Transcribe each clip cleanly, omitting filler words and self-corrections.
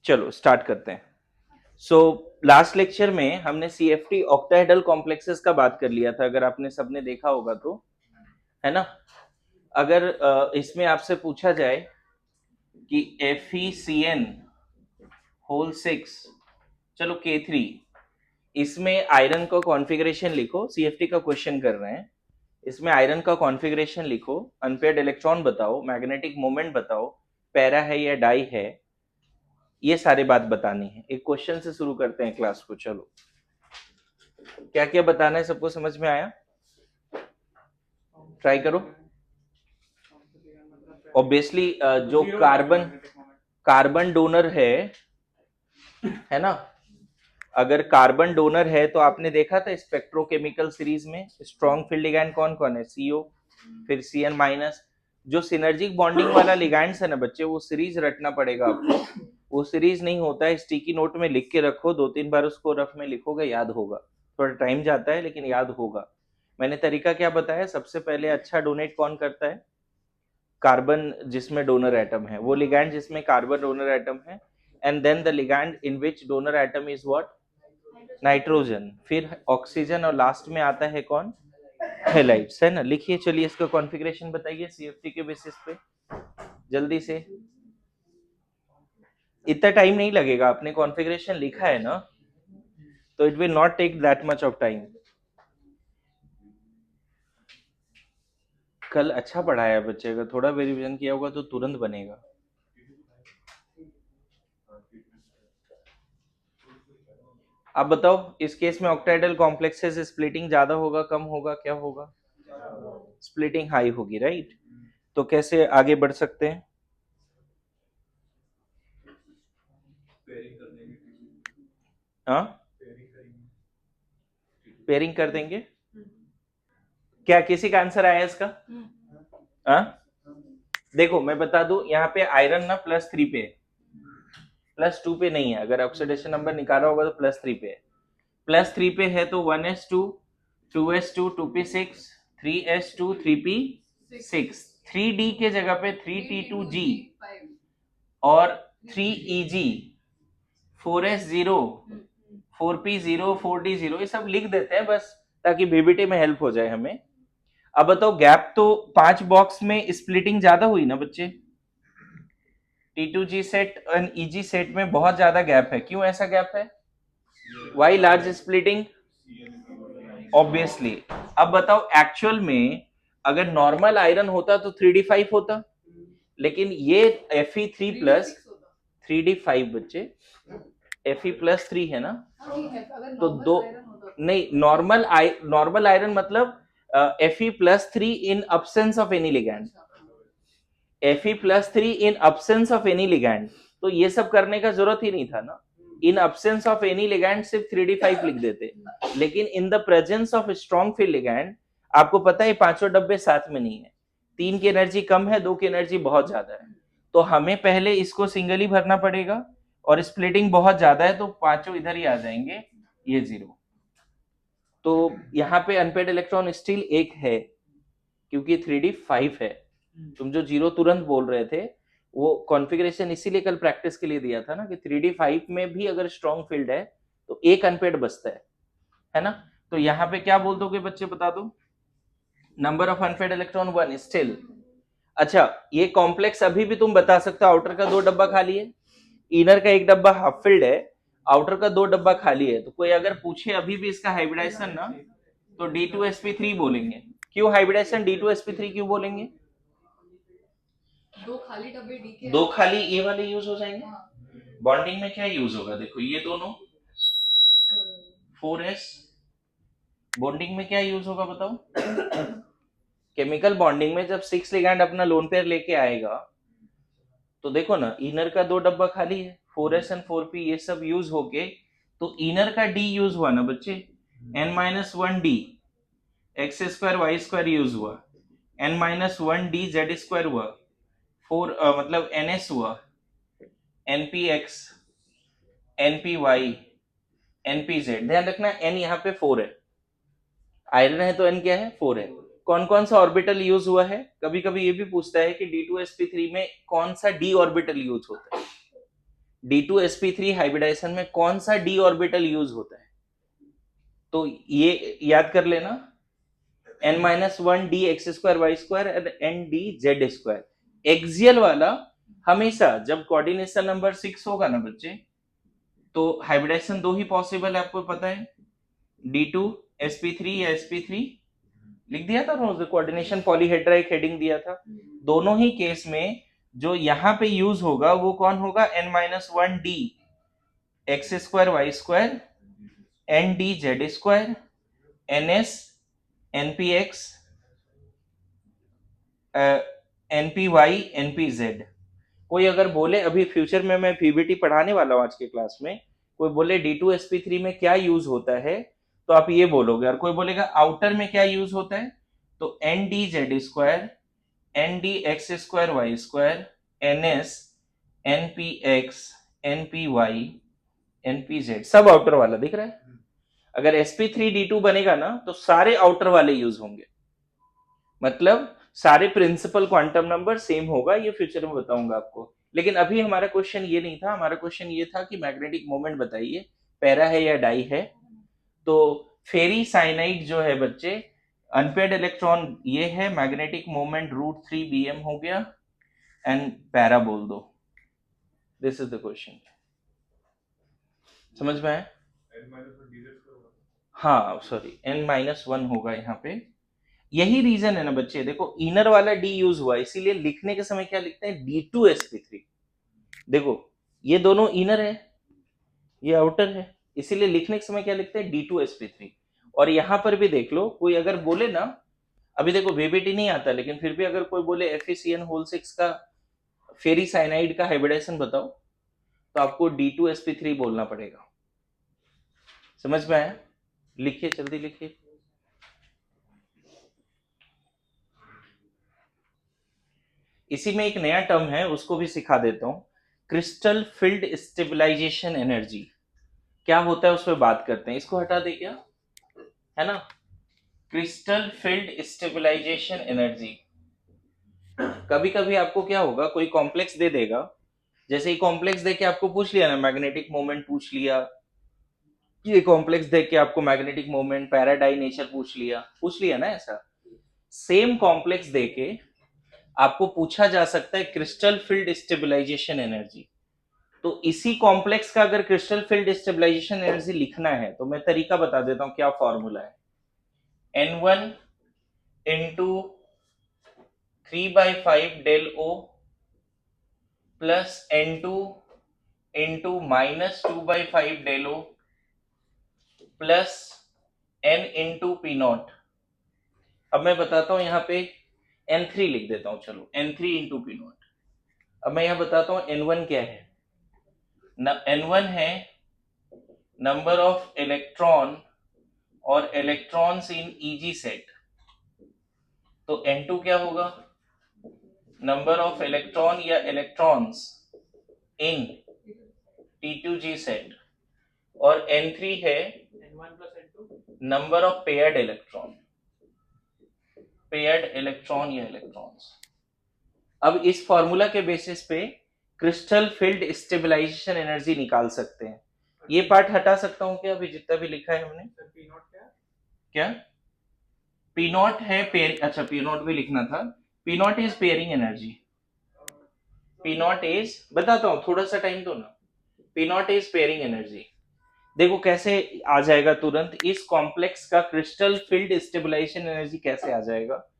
चलो स्टार्ट करते हैं। सो लास्ट लेक्चर में हमने CFT ऑक्टाहेड्रल कॉम्प्लेक्सेस का बात कर लिया था, अगर आपने सबने देखा होगा तो, है ना। अगर इसमें आपसे पूछा जाए कि FeCN होल 6, चलो K3, इसमें आयरन का कॉन्फ़िगरेशन लिखो। CFT का क्वेश्चन कर रहे हैं, इसमें आयरन का कॉन्फ़िगरेशन लिखो, अनपेयर्ड इलेक्ट्रॉन बताओ, मैग्नेटिक मोमेंट बताओ, पैरा है या डाई है, ये सारे बात बतानी है। एक क्वेश्चन से शुरू करते हैं क्लास को। चलो, क्या क्या बताना है, सबको समझ में आया? ट्राई करो। ऑब्वियसली जो कार्बन डोनर है ना, अगर कार्बन डोनर है तो आपने देखा था स्पेक्ट्रोकेमिकल सीरीज में स्ट्रॉन्ग फील्ड लिगैंड कौन कौन है? CO, फिर CN माइनस। जो सिनर्जिक बॉन्डिंग वाला लिगैंड्स है ना बच्चे, वो सीरीज रटना पड़ेगा आपको। वो सीरीज नहीं होता है, स्टिकी नोट में लिख के रखो, 2-3 बार उसको रफ में लिखोगे, याद होगा। थोड़ा टाइम जाता है लेकिन याद होगा। मैंने तरीका क्या बताया? सबसे पहले अच्छा डोनेट कौन करता है? कार्बन जिसमें डोनर एटम है, वो लिगैंड जिसमें कार्बन डोनर एटम है, and then the ligand in which donor atom is what? Nitrogen. फिर ऑक्सीजन, और लास्ट में आता है कौन? हेलाइट्स, है ना। लिखिए, चलिए इसका कॉन्फ़िगरेशन बताइए CFT के बेसिस पे जल्दी से। इतना टाइम नहीं लगेगा, आपने कॉन्फ़िगरेशन लिखा है ना, तो it will not take that much of time. कल अच्छा पढ़ाया बच्चे, अगर थोड़ा रिवीजन किया होगा तो तुरंत बनेगा। आप बताओ, इस केस में ऑक्टाहेड्रल कॉम्प्लेक्सेस स्प्लिटिंग ज्यादा होगा, कम होगा, क्या होगा? स्प्लिटिंग हाई होगी, राइट। तो कैसे आगे बढ़ सकते हैं? हाँ, पेयरिंग कर देंगे। क्या किसी का आंसर आया इसका? हाँ, देखो मैं बता दूं, यहाँ पे आयरन ना +3 पे, +2 पे नहीं है। अगर ऑक्सीडेशन नंबर निकाला होगा तो +3 पे है। +3 पे है तो 1s2, 2s2, 2p6, 3s2, 3p6, 3d के जगह पे 3t2g और 3eg, 4s0, 4p0, 4d0, ये सब लिख देते हैं बस, ताकि बीबीटी में हेल्प हो जाए हमें। अब बताओ, गैप तो 5 बॉक्स में स्प्लिटिंग ज्यादा हुई ना बच्चे। T2G सेट और EG सेट में बहुत ज्यादा गैप है। क्यों ऐसा गैप है? Why large splitting? ऑब्वियसली। अब बताओ, एक्चुअल में अगर नॉर्मल आयरन होता तो 3d5 होता, लेकिन ये Fe3 प्लस 3d5 बच्चे, Fe+3 है ना, तो दो नहीं, नॉर्मल आयरन मतलब Fe+3 in absence of any ligand, Fe+3 in absence of any ligand. तो ये सब करने का जरूरत ही नहीं था ना। इन अब्सेंस ऑफ एनी लिगैंड सिर्फ 3d5 लिख देते, लेकिन in the presence of strong field ligand, आपको पता है पांचों डब्बे साथ में नहीं है। 3 की एनर्जी कम है, 2 की एनर्जी बहुत ज्यादा है, तो हमें पहले इसको सिंगली भरना पड़ेगा, और स्प्लिटिंग बहुत ज्यादा है तो पांचों इधर ही आ जाएंगे, ये 0। तो यहाँ पे अनपेड इलेक्ट्रॉन स्टिल एक है, क्योंकि 3d5 है। तुम जो 0 तुरंत बोल रहे थे, वो कॉन्फ़िगरेशन इसीलिए कल प्रैक्टिस के लिए दिया था ना, कि 3d5 में भी अगर स्ट्रॉन्ग फील्ड है तो एक अनपेड बचता है ना। तो यहाँ पे क्या बोल दोगे बच्चे, बता दो। Number of unpaired electron 1 still. अच्छा, ये कॉम्प्लेक्स अभी भी तुम बता सकते हो, आउटर का 2 डब्बा खाली है, इनर का 1 डब्बा हाफ फिल्ड है, आउटर का 2 डब्बा खाली है। तो कोई अगर पूछे अभी भी इसका हाइब्रिडाइजेशन ना, तो D2sp3 बोलेंगे। क्यों हाइब्रिडाइजेशन D2sp3 क्यों बोलेंगे? 2 खाली डब्बे डी के, 2 खाली ए वाले यूज हो जाएंगे। बॉन्डिंग में क्या यूज होगा? देखो ये दोनों 4s, बॉन्डिंग में क्या यूज होगा बताओ? केमिकल बॉन्डिंग में जब 6 लिगैंड अपना लोन पेयर लेके आएगा, तो देखो ना, इनर का 2 डब्बा खाली है, 4s एंड 4p, ये सब यूज होके, तो इनर का d यूज हुआ ना बच्चे, n-1d, x2 y2 यूज हुआ, n-1d z2 हुआ, 4 मतलब ns हुआ, npx, npy, npz। ध्यान रखना n यहाँ पे 4 है, आयरन है तो n क्या है? 4 है। कौन कौन सा ऑर्बिटल यूज हुआ है? कभी कभी ये भी पूछता है कि D2sp3 में कौन सा d ऑर्बिटल यूज होता है। D2sp3 हाइब्रिडाइजेशन में कौन सा d ऑर्बिटल यूज होता है? तो ये याद कर लेना, n-1 d x square y square और n d z square. Axial वाला हमेशा जब कोऑर्डिनेशन नंबर 6 होगा ना बच्चे, तो हाइब्रिडाइजेशन दो ही पॉसिबल है, आपको पता है, D2sp3 या sp3 लिख दिया था ना, कोऑर्डिनेशन पॉलीहेड्रा एक हेडिंग दिया था। दोनों ही केस में जो यहाँ पे यूज होगा वो कौन होगा, n-1 d x square y square n d z square ns npx npy npz। कोई अगर बोले, अभी फ्यूचर में मैं पीबीटी पढ़ाने वाला हूँ आज के क्लास में, कोई बोले D2sp3 में क्या यूज होता है, तो आप ये बोलोगे। और कोई बोलेगा आउटर में क्या यूज होता है, तो n d z square n d x square y square n s n p x n p y n p z, सब आउटर वाला दिख रहा है। अगर sp3d2 बनेगा ना तो सारे आउटर वाले यूज होंगे, मतलब सारे प्रिंसिपल क्वांटम नंबर सेम होगा, ये फ्यूचर में बताऊंगा आपको। लेकिन अभी हमारा क्वेश्चन ये नहीं था, हमारा क्वेश्चन ये था कि मैग्नेटिक मोमेंट बताइए, पैरा है या डाई है। तो फेरी साइनाइड जो है बच्चे, अनपेड इलेक्ट्रॉन ये है, मैग्नेटिक मोमेंट √3 bm हो गया, एंड पैरा बोल दो। दिस इज द क्वेश्चन, समझ में आया? हाँ सॉरी, n-1 होगा यहाँ पे। यही रीजन है ना बच्चे, देखो इनर वाला d यूज हुआ, इसीलिए लिखने के समय क्या लिखते हैं, D2sp3। देखो ये दोनों इनर है, ये आउटर है, इसीलिए लिखने के समय क्या लिखते हैं, D2sp3। और यहां पर भी देख लो, कोई अगर बोले ना, अभी देखो VBT नहीं आता, लेकिन फिर भी अगर कोई बोले FeCN6 का फेरी साइनाइड का हाइब्रिडाइजेशन बताओ, तो आपको D2sp3 बोलना पड़ेगा। समझ में आया? लिखिए, जल्दी लिखिए। इसी में एक नया टर्म है, उसको भी सिखा देता हूं, क्रिस्टल फील्ड स्टेबलाइजेशन एनर्जी। क्या होता है उस पर बात करते हैं, इसको हटा दे क्या, है ना, क्रिस्टल फील्ड स्टेबलाइजेशन एनर्जी। कभी कभी आपको क्या होगा, कोई कॉम्प्लेक्स दे देगा, जैसे ही कॉम्प्लेक्स दे के आपको पूछ लिया ना, मैग्नेटिक मोमेंट पूछ लिया, ये कॉम्प्लेक्स दे के आपको मैग्नेटिक मोमेंट पैराडाई नेचर पूछ लिया ना, ऐसा सेम कॉम्प्लेक्स दे के आपको पूछा जा सकता है क्रिस्टल फील्ड स्टेबलाइजेशन एनर्जी। तो इसी कॉम्प्लेक्स का अगर क्रिस्टल फील्ड स्टेबलाइजेशन एनर्जी लिखना है, तो मैं तरीका बता देता हूं, क्या फॉर्मूला है, n1 into 3/5 del O plus n2 into -2/5 del O plus n into P nought. अब मैं बताता हूं यहाँ पे n3 लिख देता हूं, चलो n3 इंटू पी नॉट। अब मैं यहाँ बताता हूं n1 क्या है, n1 है नंबर ऑफ इलेक्ट्रॉन और इलेक्ट्रॉन्स इन ईजी सेट। तो n2 क्या होगा, नंबर ऑफ इलेक्ट्रॉन या इलेक्ट्रॉन्स इन T2G सेट। और n3 है नंबर ऑफ पेयर्ड इलेक्ट्रॉन या इलेक्ट्रॉन्स। अब इस फॉर्मूला के बेसिस पे क्रिस्टल फील्ड स्टेबलाइजेशन एनर्जी निकाल सकते हैं। ये पार्ट हटा सकता हूं क्या, अभी जितना भी लिखा है हमने, क्या पी नॉट है पेयर, अच्छा पी नॉट भी लिखना था, P not is pairing energy, P not is, बताता हूं थोड़ा सा टाइम दो ना, P not is pairing energy. देखो कैसे आ जाएगा तुरंत, इस कॉम्प्लेक्स का क्रिस्टल फील्ड स्टेबलाइजेशन एनर्जी कैसे आ जाएगा,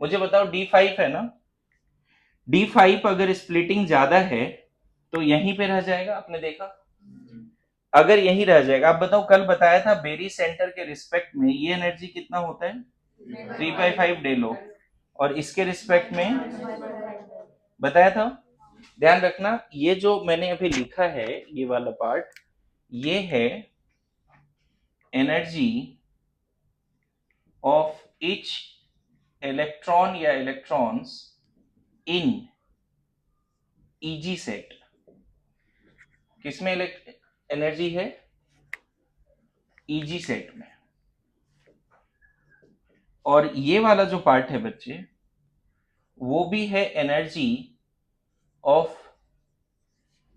मुझे बताओ। D5 है ना, D5 अगर स्प्लिटिंग ज्यादा है तो यहीं पे रह जाएगा, आपने देखा, अगर यहीं रह जाएगा। आप बताओ, कल बताया था बेरी सेंटर के रिस्पेक्ट में ये एनर्जी कितना होता है, 3/5 डेलो, और इसके रिस्पेक्ट में बताया था। ध्यान रखना, ये जो मैंने अभी लिखा है ये वाला पार्ट, ये है एनर्जी ऑफ ईच इलेक्ट्रॉन या इलेक्ट्रॉन्स इन ईजी सेट। किसमें एनर्जी है, ईजी सेट में। और ये वाला जो पार्ट है बच्चे, वो भी है energy of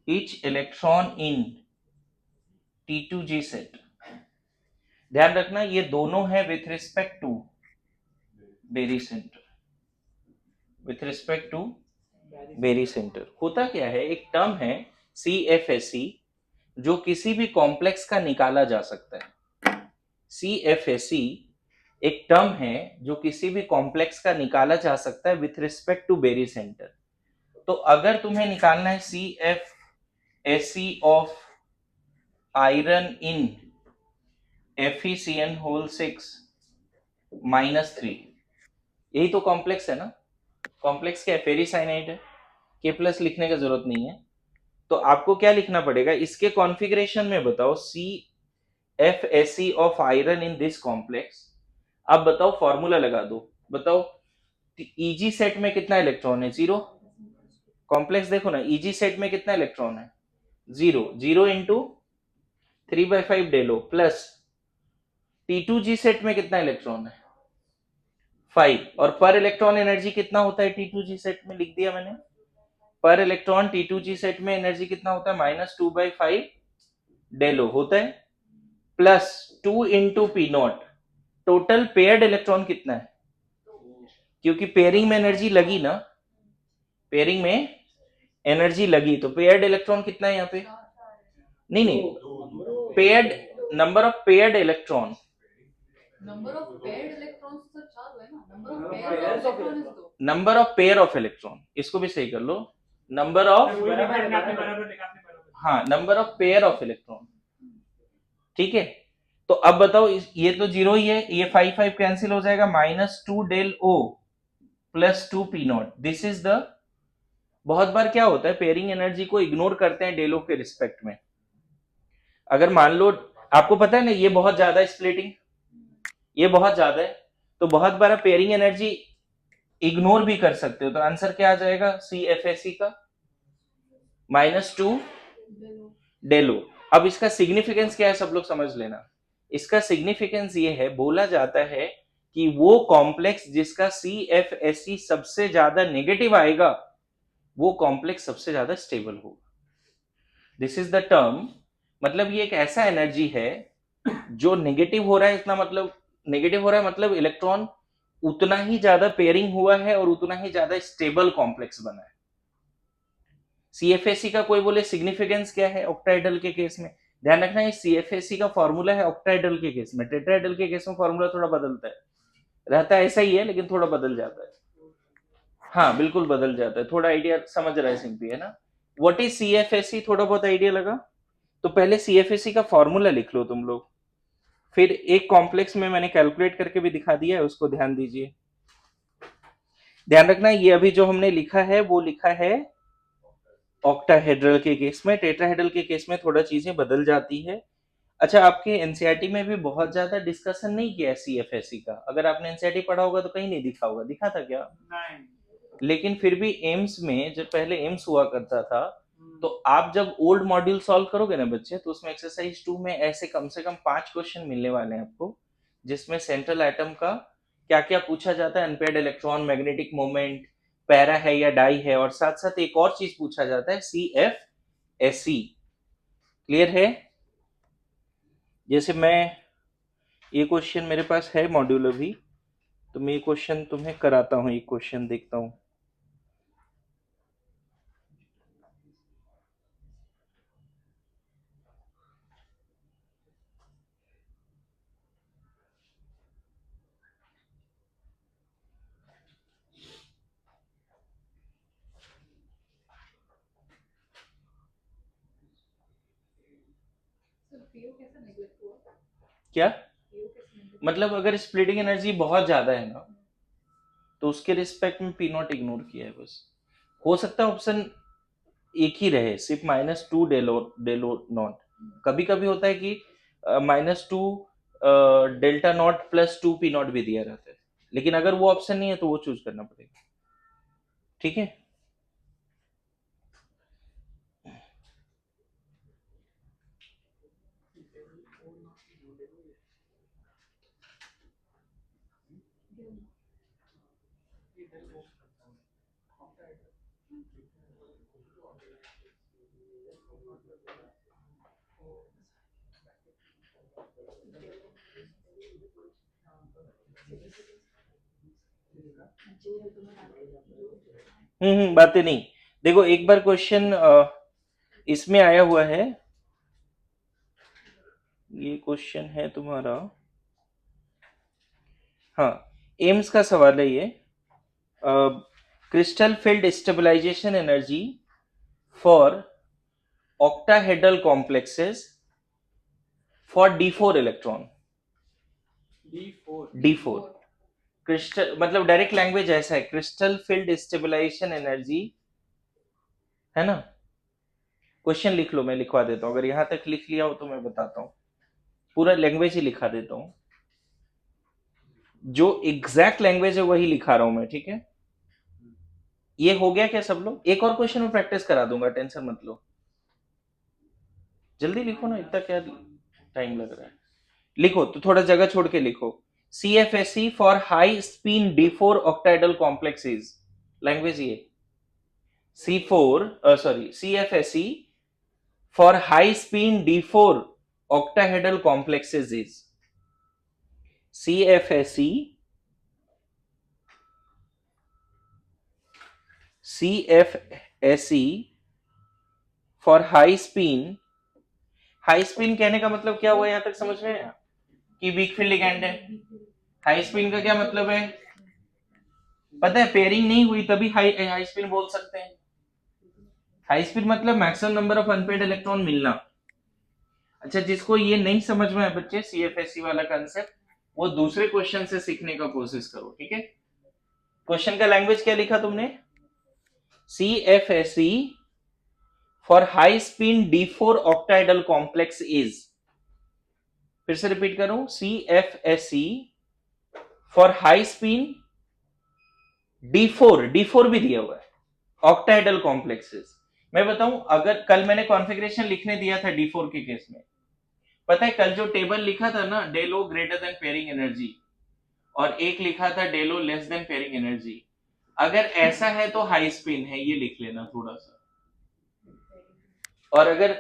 each electron in T2G set. ध्यान रखना ये दोनों है with respect to barycentre, with respect to barycentre. होता क्या है, एक टर्म है CFSE जो किसी भी कॉम्प्लेक्स का निकाला जा सकता है। CFSE एक टर्म है जो किसी भी कॉम्प्लेक्स का निकाला जा सकता है with respect to barycentre. तो अगर तुम्हें निकालना है CFSE of iron in FeCN whole 6 -3, यही तो कॉम्प्लेक्स है ना। कॉम्प्लेक्स क्या है, फेरिसाइनाइड है, K प्लस लिखने का जरूरत नहीं है। तो आपको क्या लिखना पड़ेगा इसके कॉन्फ़िगरेशन में, बताओ CFSE of iron in this complex. अब बताओ फॉर्मूला लगा दो, बताओ EG सेट में कितना इलेक्ट्रॉन है, 0। कॉम्प्लेक्स देखो ना, EG सेट में कितना इलेक्ट्रॉन है, 0। 0 इंटू 3/5 डेलो प्लस T2G सेट में कितना इलेक्ट्रॉन है, 5। और पर इलेक्ट्रॉन एनर्जी कितना होता है T2G सेट में, लिख दिया मैंने। पर इलेक्ट्रॉन T2G सेट में एनर्जी कितना होता है, -2/5 डेलो होता है, plus 2 into P not. Total paired electron कितना है, क्योंकि पेयरिंग में एनर्जी लगी ना, पेयरिंग में एनर्जी लगी, तो पेयर्ड इलेक्ट्रॉन कितना है यहाँ पे, नहीं नहीं, paired number of paired electron, number of paired electrons तो 4 है ना, number of pairs of electron is 2। Number of pair of electron, इसको भी सही कर लो, नंबर ऑफ, हाँ number of pair of electron, ठीक है। तो अब बताओ ये तो 0 ही है, ये 5 कैंसिल हो जाएगा, -2 del O plus 2 P nought. This is the, बहुत बार क्या होता है पेयरिंग एनर्जी को इग्नोर करते हैं डेलो के रिस्पेक्ट में। अगर मान लो आपको पता है ना ये बहुत ज्यादा है स्प्लिटिंग, ये बहुत ज्यादा है, तो बहुत बार पेयरिंग एनर्जी इग्नोर भी कर सकते हो। तो आंसर क्या आ जाएगा CFSE का, -2 डेलो। अब इसका सिग्निफिकेंस क्या है, सब लोग समझ लेना। इसका सिग्निफिकेंस ये है, बोला जाता है कि वो कॉम्प्लेक्स जिसका CFSE सबसे ज्यादा नेगेटिव आएगा वो कॉम्प्लेक्स सबसे ज्यादा स्टेबल होगा। दिस इज द टर्म, मतलब ये एक ऐसा एनर्जी है जो नेगेटिव हो रहा है, इतना मतलब नेगेटिव हो रहा है मतलब इलेक्ट्रॉन उतना ही ज्यादा पेयरिंग हुआ है और उतना ही ज्यादा स्टेबल कॉम्प्लेक्स बना है। CFSE का कोई बोले सिग्निफिकेंस क्या है ऑक्टाहेड्रल के केस में, ध्यान रखना ये CFSE का फॉर्मूला है ऑक्टाहेड्रल के केस में। टेट्राहेड्रल के केस में फॉर्मूला थोड़ा बदलता है, रहता है ऐसा ही है लेकिन थोड़ा बदल जाता है। हाँ बिल्कुल बदल जाता है, थोड़ा आइडिया समझ रहा है सिंपली, है ना। व्हाट इज CFSE, थोड़ा बहुत आइडिया लगा। तो पहले CFSE का फॉर्मूला लिख लो तुम लोग, फिर एक कॉम्प्लेक्स में मैंने कैलकुलेट करके भी दिखा दिया है, उसको ध्यान दीजिए। ध्यान रखना ये अभी जो हमने लिखा है वो लिखा है ऑक्टाहेड्रल के केस में, टेट्राहेड्रल के केस में थोड़ा चीजें बदल जाती है। अच्छा आपके एनसीईआरटी में भी बहुत ज्यादा डिस्कशन नहीं किया है CFSE का, अगर आपने एनसीईआरटी पढ़ा होगा तो कहीं नहीं दिखा होगा, दिखा था क्या, नहीं। लेकिन फिर भी एम्स में, जब पहले एम्स हुआ करता था, तो आप जब ओल्ड मॉड्यूल सॉल्व करोगे ना बच्चे, तो उसमें एक्सरसाइज 2 में ऐसे कम से कम 5 क्वेश्चन मिलने वाले हैं आपको, जिसमें सेंट्रल एटम का क्या क्या पूछा जाता है, unpaired electron, magnetic moment, para है या डाई है, और साथ साथ एक और चीज पूछा जाता है CFSE। क्लियर है। जैसे मैं, ये क्वेश्चन मेरे पास है मॉड्यूल अभी, तो मैं ये क्वेश्चन तुम्हें कराता हूँ, एक क्वेश्चन देखता हूँ। सर पीओ कैसे नेगलेक्ट हुआ, क्या पीओ कैसे नेगलेक्ट, मतलब, अगर स्प्लिटिंग एनर्जी बहुत ज्यादा है ना तो उसके रिस्पेक्ट में पी नॉट इग्नोर किया है बस। हो सकता है ऑप्शन एक ही रहे, सिर्फ -2 डेलो डेलो नॉट। कभी कभी होता है कि -2 delta not plus 2 P not भी दिया रहता है, लेकिन अगर वो ऑप्शन नहीं है तो वो चूज करना पड़ेगा, ठीक है। बातें नहीं। देखो एक बार क्वेश्चन इसमें आया हुआ है, ये क्वेश्चन है तुम्हारा, हाँ, एम्स का सवाल है ये। Crystal field stabilisation energy for octahedral complexes for d4 electron। d4 crystal मतलब डायरेक्ट लैंग्वेज ऐसा है, क्रिस्टल फील्ड स्टेबलाइजेशन एनर्जी, है ना। क्वेश्चन लिख लो, मैं लिखवा देता हूँ, अगर यहां तक लिख लिया हो तो मैं बताता हूँ, पूरा लैंग्वेज ही लिखा देता हूँ, जो एग्जैक्ट लैंग्वेज है वही लिखा रहा हूं मैं, ठीक है। ये हो गया क्या सब लोग? एक और क्वेश्चन में प्रैक्टिस करा दूंगा, टेंशन मत लो, जल्दी लिखो ना, इतना क्या टाइम लग रहा है। लिखो तो थोड़ा जगह छोड़ के लिखो। CFSE for high spin D4 ऑक्टाइडल complex is, language ये CFSE for high spin D4 octahedral complexes is CFSE for high spin. High spin कहने का मतलब क्या हुआ, यहां तक समझ में आया कि वीक फील्ड लिगैंड है। हाई स्पिन का क्या मतलब है पता है? पेयरिंग नहीं हुई तभी हाई स्पिन बोल सकते हैं। हाई स्पिन मतलब maximum number of unpaired electron मिलना। अच्छा, जिसको ये नहीं समझ में है बच्चे CFSE वाला कंसेप्ट, वो दूसरे क्वेश्चन से सीखने का कोशिश करो, ठीक है। क्वेश्चन का लैंग्वेज क्या लिखा तुमने? CFSE for high spin D4 ऑक्टाइडल complex is, फिर से रिपीट करूं, CFSE for high spin D4 भी दिया हुआ है, ऑक्टाइडल कॉम्प्लेक्सेस। मैं बताऊं, अगर कल मैंने कॉन्फ़िगरेशन लिखने दिया था D4 के केस में, पता है कल जो टेबल लिखा था ना, डेलो ग्रेटर देन पेयरिंग एनर्जी, और एक लिखा था डेलो लेस देन पेयरिंग एनर्जी, अगर ऐसा है तो हाई स्पिन है, ये लिख लेना थोड़ा सा, और अगर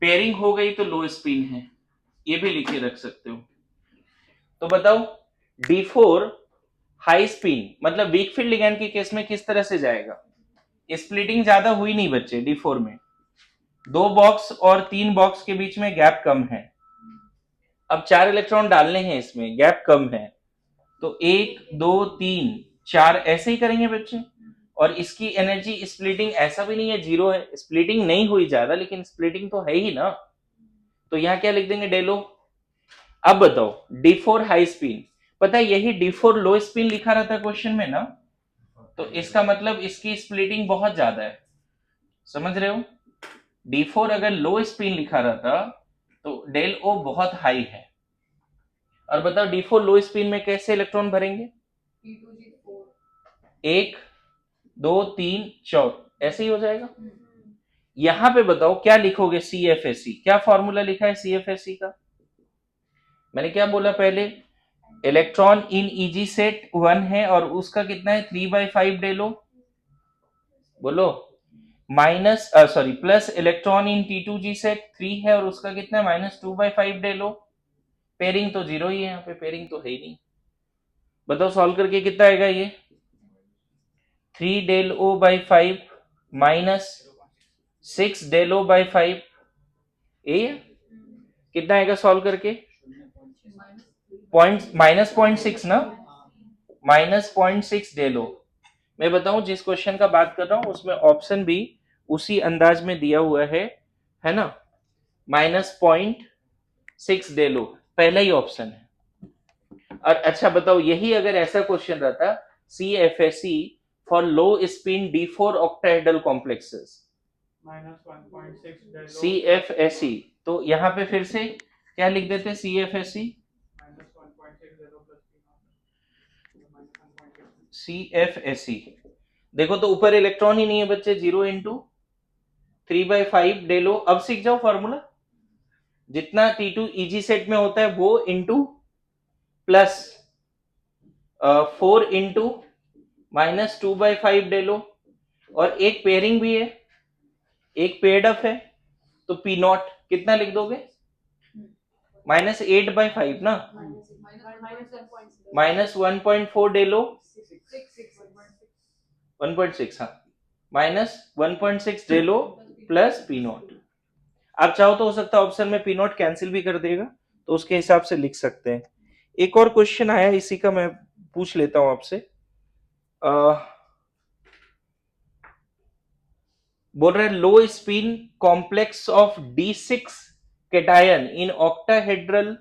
पेयरिंग हो गई तो लो स्पिन है, ये भी लिखे रख सकते हो। तो बताओ D4 हाई स्पिन मतलब वीक फील्ड लिगैंड के केस में किस तरह से जाएगा? स्प्लिटिंग ज्यादा हुई नहीं बच्चे D4 में, 2 बॉक्स और 3 बॉक्स के बीच में गैप कम है। अब 4 इलेक्ट्रॉन डालने हैं इसमें, गैप कम है, तो 1 2 3 4 ऐसे ही करेंगे बच्चे। और इसकी एनर्जी स्प्लिटिंग ऐसा भी नहीं है जीरो है, स्प्लिटिंग नहीं हुई ज्यादा, लेकिन स्प्लिटिंग तो है ही ना, तो यहां क्या लिख देंगे? डेलो। अब बताओ D4 हाई स्पिन, पता है यही D4 लो स्पिन लिखा रहता है क्वेश्चन में ना, तो इसका मतलब इसकी स्प्लिटिंग बहुत ज्यादा है, समझ रहे हो। D4 अगर लो स्पिन लिखा रहता तो डेल O बहुत हाई है। और बताओ D4 लो स्पिन में कैसे इलेक्ट्रॉन भरेंगे? P2G4 1 2 3 4 ऐसे ही हो जाएगा। यहां पे बताओ क्या लिखोगे? CFSE, क्या फॉर्मूला लिखा है CFSE का? मैंने क्या बोला पहले? इलेक्ट्रॉन इन EG सेट 1 है और उसका कितना है? 3/5 डेलो, बोलो। Minus sorry plus electron in T2G set 3 है और उसका कितना है? -2/5 डेलो। पेयरिंग तो जीरो ही है, यहाँ पे पेयरिंग तो है ही नहीं। बताओ सॉल्व करके कितना आएगा ये? 3 del O by 5 minus 6 del O by 5, ये कितना आएगा सॉल्व करके? -0.6 ना, -0.6 डेलो। मैं बताऊं जिस क्वेश्चन का बात कर रहा हूं उसमें ऑप्शन भी उसी अंदाज में दिया हुआ है ना, -0.6 डेलो पहला ही ऑप्शन है। और अच्छा बताओ, यही अगर ऐसा क्वेश्चन रहता CFSE for low spin D4 octahedral complexes, CFSE, तो यहां पे फिर से क्या लिख देते? CFSE देखो तो ऊपर इलेक्ट्रॉन ही नहीं है बच्चे, 0 इंटू 3/5 डेलो। अब सीख जाओ फॉर्मूला, जितना T2 EG सेट में होता है वो इंटू प्लस 4 इंटू -2/5 डेलो, और एक पेयरिंग भी है, एक पेयर्ड अप है, तो पी नॉट कितना लिख दोगे? -8/5 ना, -1.4 डेलो 1.6, हाँ, -1.6 डेलो प्लस पी नॉट। आप चाहो तो हो सकता है ऑप्शन में पी नॉट कैंसिल भी कर देगा, तो उसके हिसाब से लिख सकते हैं। एक और क्वेश्चन आया इसी का, मैं पूछ लेता हूं आपसे। बोल रहे low spin complex of D6 cation in octahedral,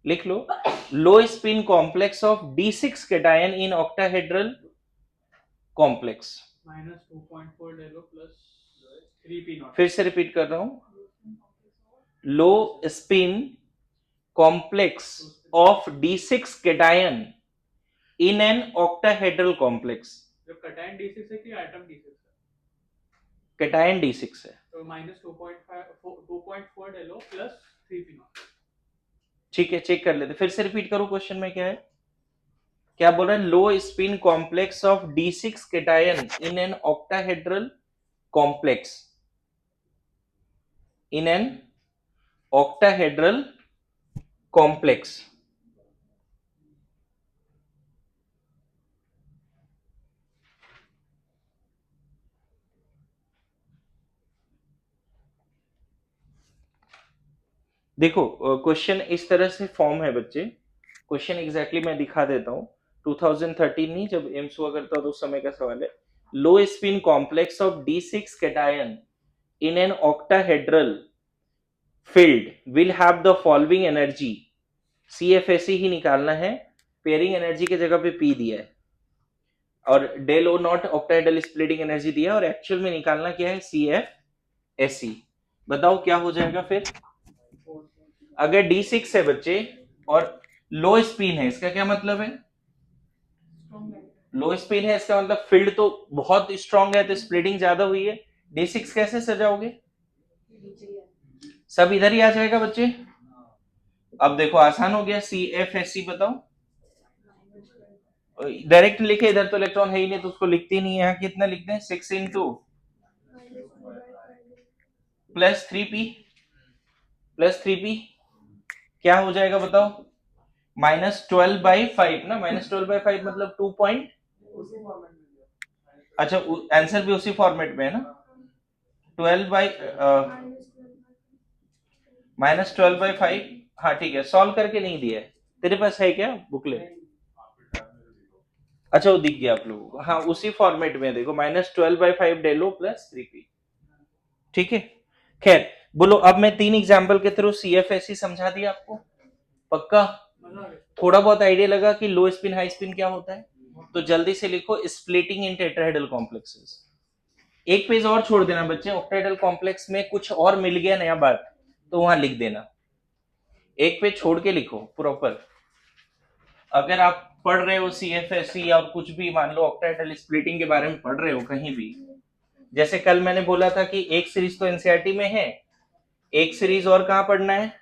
लिख लो, low spin complex of D6 cation in octahedral complex. -2.4 delta o plus 3 P not. फिर से रिपीट कर रहा हूं, लो spin complex of D6 cation in an octahedral complex. जो cation D6 है कि एटम D6 है? कैटायन D6 है, तो -2.4 डेलो प्लस 3 पी नॉट। ठीक है, चेक कर लेते। फिर से रिपीट करो, क्वेश्चन में क्या है, क्या बोल रहे हैं? लो spin complex of D6 cation in an octahedral complex, in an octahedral complex. देखो क्वेश्चन इस तरह से फॉर्म है बच्चे, क्वेश्चन एग्जैक्टली मैं दिखा देता हूं। 2013 नहीं, जब एम्स हुआ करता तो उस समय का सवाल है। लो spin complex of D6 cation in an octahedral field will have the following energy, CFSE ही निकालना है, पेयरिंग एनर्जी के जगह पे P दिया है, और del O nought octahedral splitting energy दिया है, और एक्चुअल में निकालना क्या है? CFSE। बताओ क्या हो जाएगा फिर? अगर D6 है बच्चे और लो स्पिन है, इसका क्या मतलब है? लो स्पिन है, इसका मतलब फील्ड तो बहुत स्ट्रांग है, तो स्प्लिटिंग ज्यादा हुई है। D6 कैसे सजाओगे? सब इधर ही आ जाएगा बच्चे। अब देखो आसान हो गया, CFSE बताओ। डायरेक्ट लिखे, इधर तो इलेक्ट्रॉन है ही नहीं तो उसको लिखते ही नहीं है। यहाँ कितना लिखते हैं? 6 इंटू प्लस 3p क्या हो जाएगा बताओ? -12/5 ना, -12/5 मतलब 2 पॉइंट, अच्छा आंसर भी उसी फॉर्मेट में है ना, 12/5। हाँ ठीक है, सॉल्व करके नहीं दिया है, तेरे पास है क्या बुकलेट? अच्छा वो दिख गया आप लोगों को, हाँ उसी फॉर्मेट में देखो, -12/5 डेलो प्लस 3p, ठीक है। खैर बोलो, अब मैं 3 एग्जाम्पल के थ्रू CFSE समझा दिया आपको, पक्का? थोड़ा बहुत आइडिया लगा कि लो स्पिन हाई स्पिन क्या होता है? तो जल्दी से लिखो, स्प्लिटिंग इन टेट्राहेड्रल कॉम्प्लेक्सेस। एक पेज और छोड़ देना बच्चे, ऑक्टाहेड्रल कॉम्प्लेक्स में कुछ और मिल गया नया बात तो वहां लिख देना, एक पेज छोड़ के लिखो प्रॉपर। अगर आप पढ़ रहे हो CFSE या कुछ भी, मान लो ऑक्टाहेड्रल स्प्लिटिंग के बारे में पढ़ रहे हो कहीं भी, जैसे कल मैंने बोला था कि एक सीरीज तो एनसीईआरटी में है, एक सीरीज और कहाँ पढ़ना है?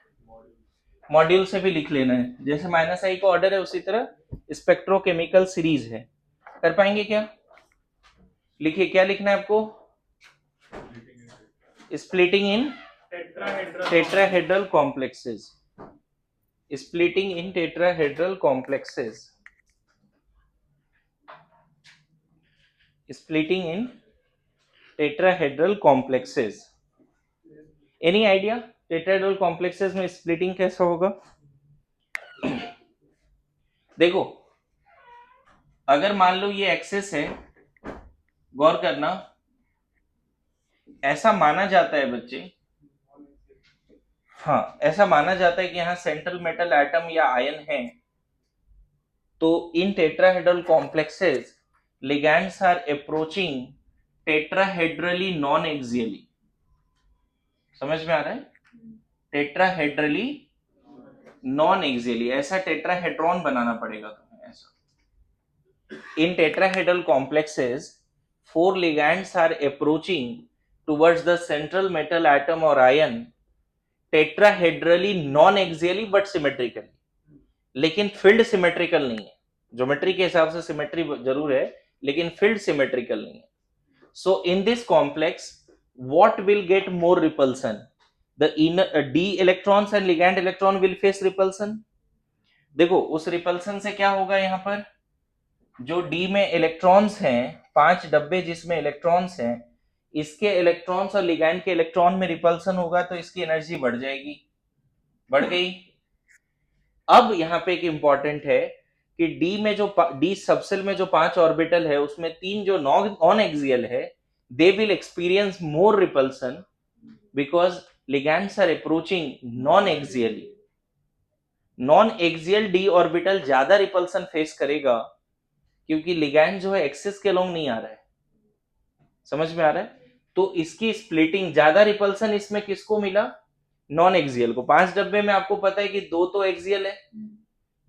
मॉड्यूल से भी लिख लेना है। जैसे -I का ऑर्डर है उसी तरह स्पेक्ट्रोकेमिकल सीरीज है। कर पाएंगे क्या? लिखिए, क्या लिखना है आपको? Splitting in tetrahedral complexes, splitting in tetrahedral complexes, splitting in tetrahedral complexes। Any idea tetrahedral complexes में splitting कैसा होगा? देखो अगर मान लो ये एक्सेस है, गौर करना, ऐसा माना जाता है बच्चे, हाँ ऐसा माना जाता है कि यहाँ central metal atom or ion है, तो in tetrahedral complexes ligands are approaching tetrahedrally non axially. समझ में आ रहा है? टेट्राहेड्रली नॉन एक्सियली, ऐसा टेट्राहेड्रॉन बनाना पड़ेगा तुम्हें ऐसा। In tetrahedral complexes 4 ligands are approaching towards the central metal atom or ion tetrahedrally non axially but symmetrically, लेकिन फील्ड सिमेट्रिकल नहीं है। ज्योमेट्री के हिसाब से सिमेट्री जरूर है, लेकिन फील्ड सिमेट्रिकल नहीं है। So in this complex what will get more repulsion? The inner d electrons and ligand electron will face repulsion. देखो उस रिपल्सन से क्या होगा, यहाँ पर जो डी में इलेक्ट्रॉन्स हैं, 5 डब्बे जिसमें इलेक्ट्रॉन्स हैं, इसके इलेक्ट्रॉन्स और लिगैंड के इलेक्ट्रॉन में रिपल्सन होगा तो इसकी एनर्जी बढ़ जाएगी, बढ़ गई। अब यहाँ पे एक इंपॉर्टेंट है कि डी में जो डी सबसेल में जो 5 ऑर्बिटल है उसमें 3 जो नॉन एक्सियल है, they will experience more repulsion because ligands are approaching non axially. Non axial D orbital ज्यादा रिपल्सन फेस करेगा क्योंकि लिगैंड जो है एक्सिस के अलोंग नहीं आ रहा है, समझ में आ रहा है? तो इसकी स्प्लिटिंग ज्यादा रिपल्सन इसमें किसको मिला? नॉन एक्सियल को। 5 डब्बे में आपको पता है कि 2 तो एक्सियल है,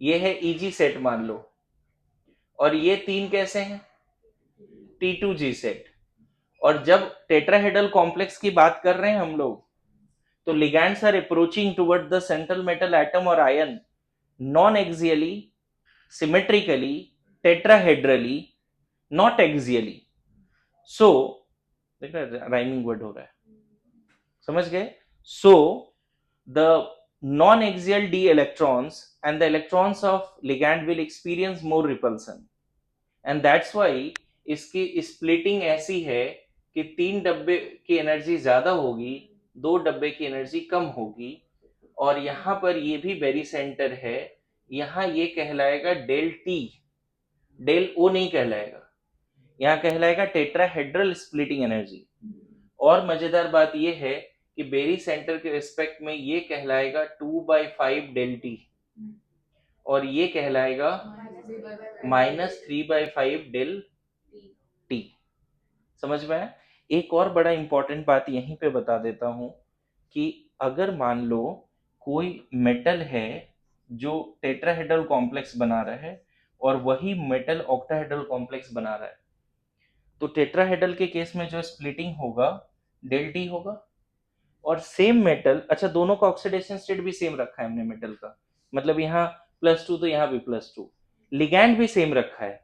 ये है ईजी सेट मान लो, और ये 3 कैसे हैं? T2G set. और जब टेट्राहेड्रल कॉम्प्लेक्स की बात कर रहे हैं हम लोग, तो ligands are approaching toward the central metal atom और ion non axially, symmetrically, tetrahedrally, not axially. So देख रहे, राइमिंग वर्ड हो रहा है, समझ गए? So the non axial D electrons and the electrons of ligand will experience more repulsion, and that's why इसकी splitting ऐसी है कि 3 डब्बे की एनर्जी ज्यादा होगी, 2 डब्बे की एनर्जी कम होगी। और यहां पर ये भी वेरी सेंटर है, यहां ये कहलाएगा डेल टी, डेल ओ नहीं कहलाएगा, यहां कहलाएगा टेट्राहेड्रल स्प्लिटिंग एनर्जी। और मजेदार बात ये है कि बेरी सेंटर के रिस्पेक्ट में ये कहलाएगा 2/5 डेल टी, और ये कहलाएगा -3/5 डेल टी। समझ में आया? एक और बड़ा इंपॉर्टेंट बात यहीं पे बता देता हूं कि अगर मान लो कोई मेटल है जो टेट्राहेड्रल कॉम्प्लेक्स बना रहा है और वही मेटल ऑक्टाहेड्रल कॉम्प्लेक्स बना रहा है, तो टेट्राहेड्रल के केस में जो स्प्लिटिंग होगा डेल टी होगा। और सेम मेटल, अच्छा दोनों का ऑक्सीडेशन स्टेट भी सेम रखा है हमने मेटल का, मतलब यहाँ +2 तो यहाँ भी +2, लिगैंड भी सेम रखा है,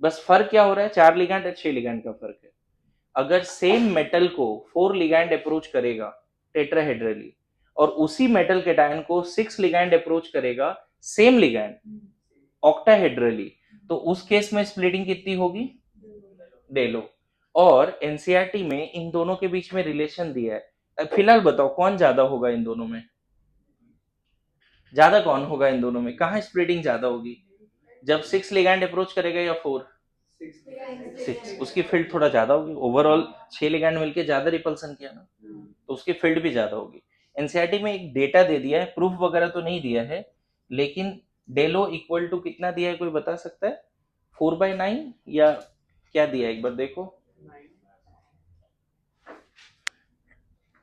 बस फर्क क्या हो रहा है, 4 लिगैंड और 6 लिगैंड का फर्क है। अगर सेम मेटल को 4 लिगैंड अप्रोच करेगा टेट्राहेड्रली और उसी मेटल के डायन को 6 लिगैंड अप्रोच करेगा सेम लिगैंड ऑक्टाहेड्रली, तो उस केस में स्प्लिटिंग कितनी होगी? डेलो। और एनसीईआरटी में इन दोनों के बीच में रिलेशन दिया है, फिलहाल बताओ कौन ज्यादा होगा इन दोनों में? ज्यादा कौन होगा इन दोनों में? कहाँ स्प्लिटिंग ज्यादा होगी? जब 6 लिगैंड अप्रोच करेगा या 4? 6, उसकी फील्ड थोड़ा ज्यादा होगी। ओवरऑल 6 लिगैंड मिलके ज्यादा रिपल्सन किया ना, तो उसकी फील्ड भी ज्यादा होगी। एनसीईआरटी में एक डेटा दे दिया है, प्रूफ वगैरह तो नहीं दिया है, लेकिन डेलो इक्वल टू कितना दिया है कोई बता सकता है? 4/9 या क्या दिया है एक बार देखो।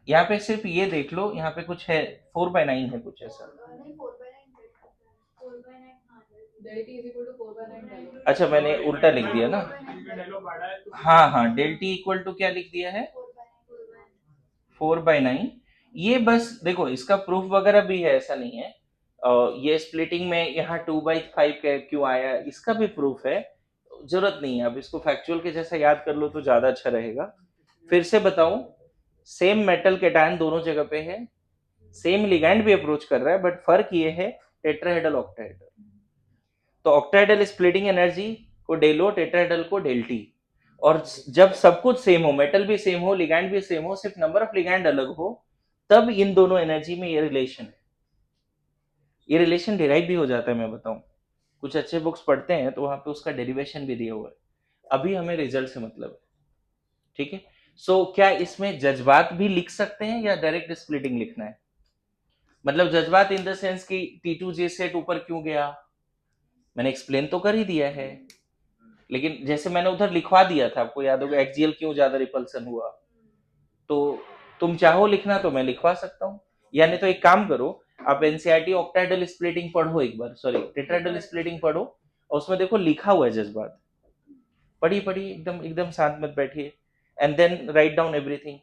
यहाँ पे सिर्फ ये देख लो, यहाँ पे कुछ है 4/9 है कुछ ऐसा। अच्छा मैंने उल्टा लिख दिया ना, हाँ हाँ, डेल टी इक्वल टू क्या लिख दिया है? 4/9। ये बस देखो इसका प्रूफ वगैरह भी है, ऐसा नहीं है। ये स्प्लिटिंग में यहाँ 2/5 क्यों आया, इसका भी प्रूफ है, जरूरत नहीं है। अब इसको फैक्चुअल के जैसा याद कर लो तो ज्यादा अच्छा रहेगा। फिर से बताऊं, सेम मेटल कैटायन दोनों जगह पे है, सेम लिगैंड भी अप्रोच कर रहा है, बट फर्क ये है टेट्राहेड्रल ऑक्टाहेड्रल। तो ऑक्टाहेड्रल स्प्लिटिंग एनर्जी को डेलो, टेट्राहेड्रल को डेल टी। और जब सब कुछ सेम हो, मेटल भी सेम हो, लिगैंड भी सेम हो, सिर्फ नंबर ऑफ लिगैंड अलग हो, तब इन दोनों एनर्जी में ये रिलेशन है। ये रिलेशन डिराइव भी हो जाता है, मैं बताऊं, कुछ अच्छे बुक्स पढ़ते हैं तो वहां पे उसका डेरिवेशन भी दिया हुआ है। अभी हमें रिजल्ट से मतलब है, ठीक है? सो क्या इसमें जज्बात भी लिख सकते हैं या डायरेक्ट स्प्लिटिंग लिखना है? मतलब जज्बात इन द सेंस कि T2G सेट ऊपर क्यों गया, मैंने एक्सप्लेन तो कर ही दिया है, लेकिन जैसे मैंने उधर लिखवा दिया था, आपको याद होगा एक्सियल क्यों ज्यादा रिपल्सन हुआ, तो तुम चाहो लिखना तो मैं लिखवा सकता हूँ। यानी तो एक काम करो, आप एनसीईआरटी ऑक्टाहेड्रल स्प्लिटिंग पढ़ो एक बार, सॉरी टेट्राहेड्रल स्प्लिटिंग पढ़ो, और उसमें देखो लिखा हुआ है जज्बात, पढ़ी पढ़ी एकदम एकदम शांत मत बैठिए, and then write down everything.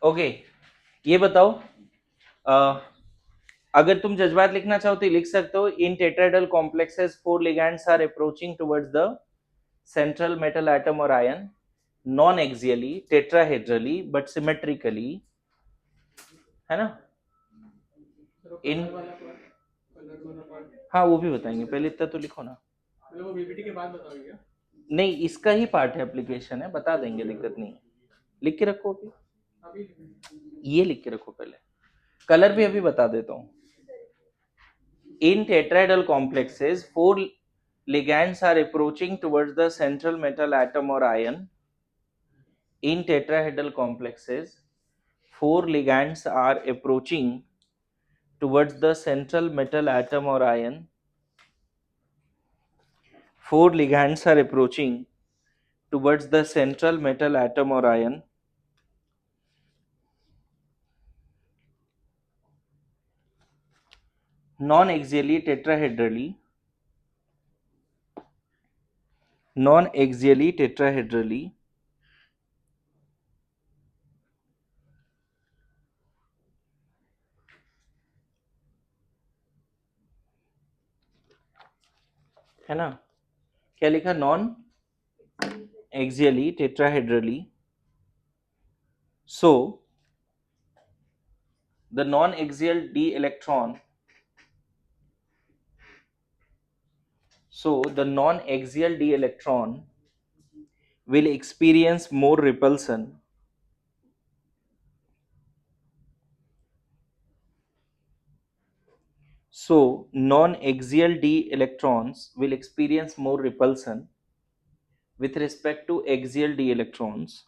Okay, ये बताओ, अगर तुम जज्बात लिखना चाहो तो लिख सकते हो, in tetrahedral complexes 4 ligands are approaching towards the central metal atom और ion non axially, tetrahedrally but symmetrically, है ना। इन कलर वाला पार्ट हाँ वो भी बताएंगे, पहले इतना तो लिखो ना। मतलब वो बीपीटी के बाद बताओगे क्या? नहीं, इसका ही पार्ट है, एप्लीकेशन है, बता देंगे, दिक्कत नहीं है। लिख के रखो अभी, अभी ये लिख के रखो पहले, कलर भी अभी बता देता हूँ। In tetrahedral complexes, four ligands are approaching towards the central metal atom or ion. In tetrahedral complexes, four ligands are approaching towards the central metal atom or ion. Four ligands are approaching towards the central metal atom or ion. Non-axially tetrahedrali. Non-axially tetrahedrali. है ना, क्या लिखा, non axially tetrahedrally. So the non-axial d electron, so the non-axial d electron will experience more repulsion. So non-axial d electrons will experience more repulsion with respect to axial d electrons.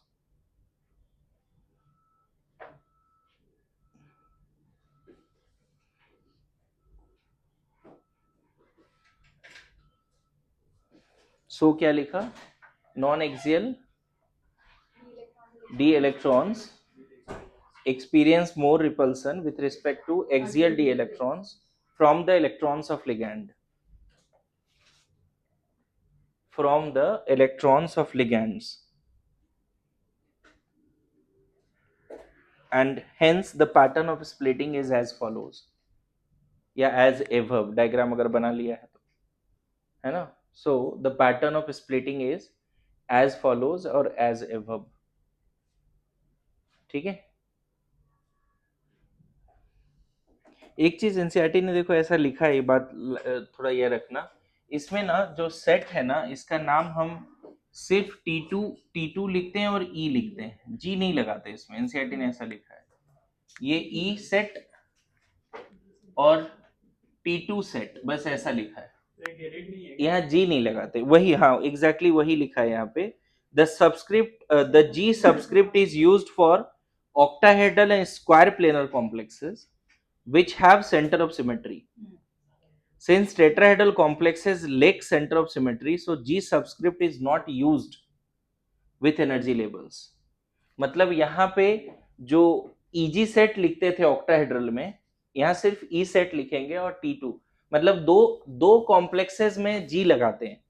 So क्या लिखा, non-axial d electrons experience more repulsion with respect to axial d electrons from the electrons of ligand. From the electrons of ligands. And hence the pattern of splitting is as follows, या as above, diagram अगर बना लिया है तो, है ना. So the pattern of splitting is as follows और as above. ठीक है. एक चीज एनसीईआरटी ने देखो ऐसा लिखा है, ये बात थोड़ा ये रखना, इसमें ना जो सेट है ना, इसका नाम हम सिर्फ T2 लिखते हैं और E लिखते हैं, जी नहीं लगाते इसमें, एनसीईआरटी ने ऐसा लिखा है. ये E सेट और T2 सेट, बस ऐसा लिखा है, यहाँ जी नहीं लगाते. वही, हाँ एग्जैक्टली वही लिखा है यहाँ पे. The subscript, the G subscript is used for octahedral and square planar complexes which have center of symmetry. Since tetrahedral complexes lack center of symmetry, so G subscript is not used with energy labels. मतलब यहाँ पे जो EG set लिखते थे octahedral में, यहाँ सिर्फ E set लिखेंगे और T2, मतलब दो कॉम्प्लेक्सेस में G लगाते हैं,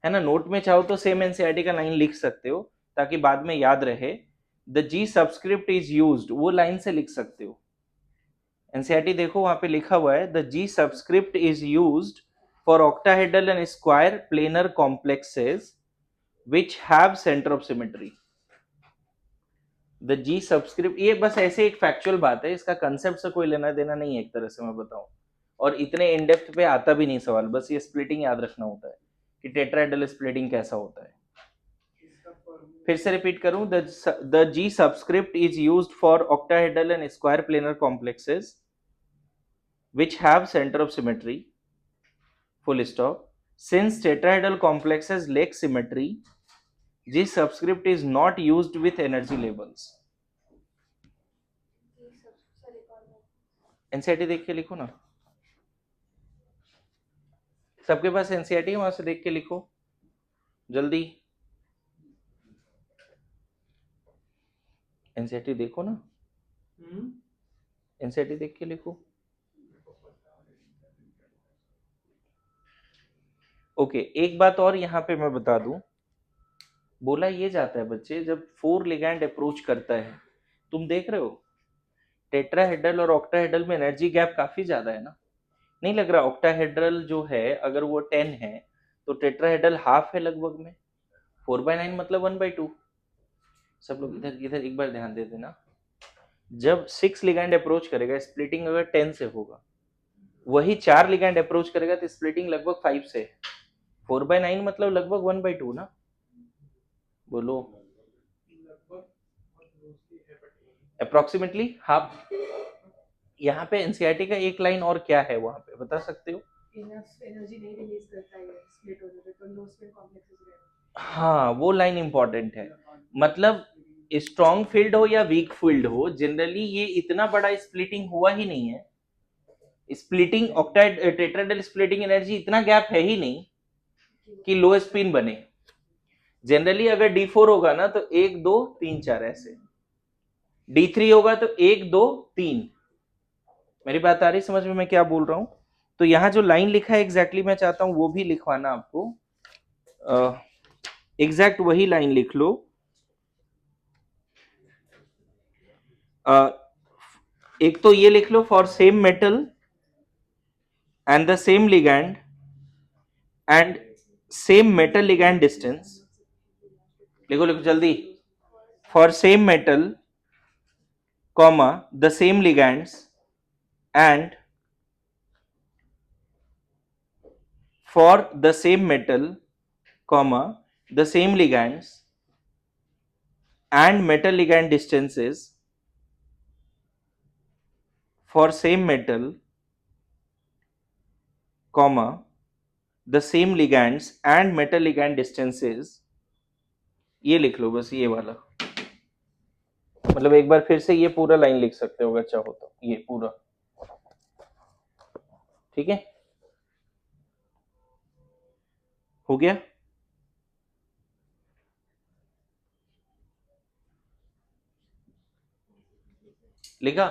है ना. नोट में चाहो तो सेम एनसीईआरटी का लाइन लिख सकते हो ताकि बाद में याद रहे. The G subscript is used, वो लाइन से लिख सकते हो. एनसीईआरटी देखो वहां पे लिखा हुआ है, the G subscript is used for octahedral and square planar complexes which have center of symmetry. The G subscript, ये बस ऐसे एक फैक्चुअल बात है, इसका कंसेप्ट से कोई लेना देना नहीं है, एक तरह से मैं बताऊं, और इतने इन डेप्थ पे आता भी नहीं सवाल, बस ये स्प्लिटिंग याद रखना होता है कि टेट्राहेड्रल स्प्लिटिंग कैसा होता है. फिर से रिपीट करूं, the G subscript is used for octahedral and square planar complexes which have center of symmetry, full stop. Since tetrahedral complexes lack symmetry, G subscript is not used with energy labels. NCERT देख के लिखो ना, सबके पास NCERT है, वहां से देख के लिखो जल्दी. एनसीईआरटी देखो ना, एनसीईआरटी देख के लिखो. ओके, एक बात और यहाँ पे मैं बता दूं, बोला ये जाता है बच्चे, जब फोर लिगैंड अप्रोच करता है, तुम देख रहे हो टेट्राहेड्रल और ऑक्टाहेड्रल में एनर्जी गैप काफी ज्यादा है ना. नहीं लग रहा ऑक्टाहेड्रल जो है अगर वो 10 है तो टेट्राहेड्रल हाफ है लगभग में, 4/9 मतलब 1/2. सब लोग इधर इधर एक बार ध्यान दे देना। जब 6 लिगैंड अप्रोच करेगा, स्प्लिटिंग अगर 10 से होगा, वही 4 लिगैंड अप्रोच करेगा तो स्प्लिटिंग लगभग 5 से। 4/9 मतलब लगभग 1/2 ना, बोलो अप्रोक्सीमेटली हाफ। यहाँ पे एनसीईआरटी का एक लाइन और क्या है वहां पे बता सकते हो? इनफ एनर्जी नहीं रिलीज करता है स्प्लिट होने पे, तो लो स्पिन कॉम्प्लेक्सेस रहेगा। हाँ, वो लाइन इंपॉर्टेंट है। मतलब स्ट्रॉन्ग फील्ड हो या वीक फील्ड हो, जनरली ये इतना बड़ा स्प्लिटिंग हुआ ही नहीं है। स्प्लिटिंग ऑक्टाइड टेट्राहेड्रल स्प्लिटिंग एनर्जी इतना गैप है ही नहीं कि लो स्पिन बने। जनरली अगर D4 होगा ना तो 1 2 3 4 ऐसे, D3 होगा तो 1 2 3। मेरी बात आ रही समझ में मैं क्या बोल रहा हूं? तो यहाँ जो लाइन लिखा है एग्जैक्टली मैं चाहता हूं वो भी लिखवाना आपको। एग्जैक्ट वही लाइन लिख लो। एक तो ये लिख लो, for same metal and the same ligand and same metal ligand distance. लिखो लिखो जल्दी। For same metal comma the same ligands and for the same metal comma the same ligands and metal ligand distances for same metal comma the same ligands and metal ligand distances। ये लिख लो बस, ये वाला। मतलब एक बार फिर से ये पूरा लाइन लिख सकते हो अगर चाहो तो, ये पूरा। ठीक है, हो गया? लिखा?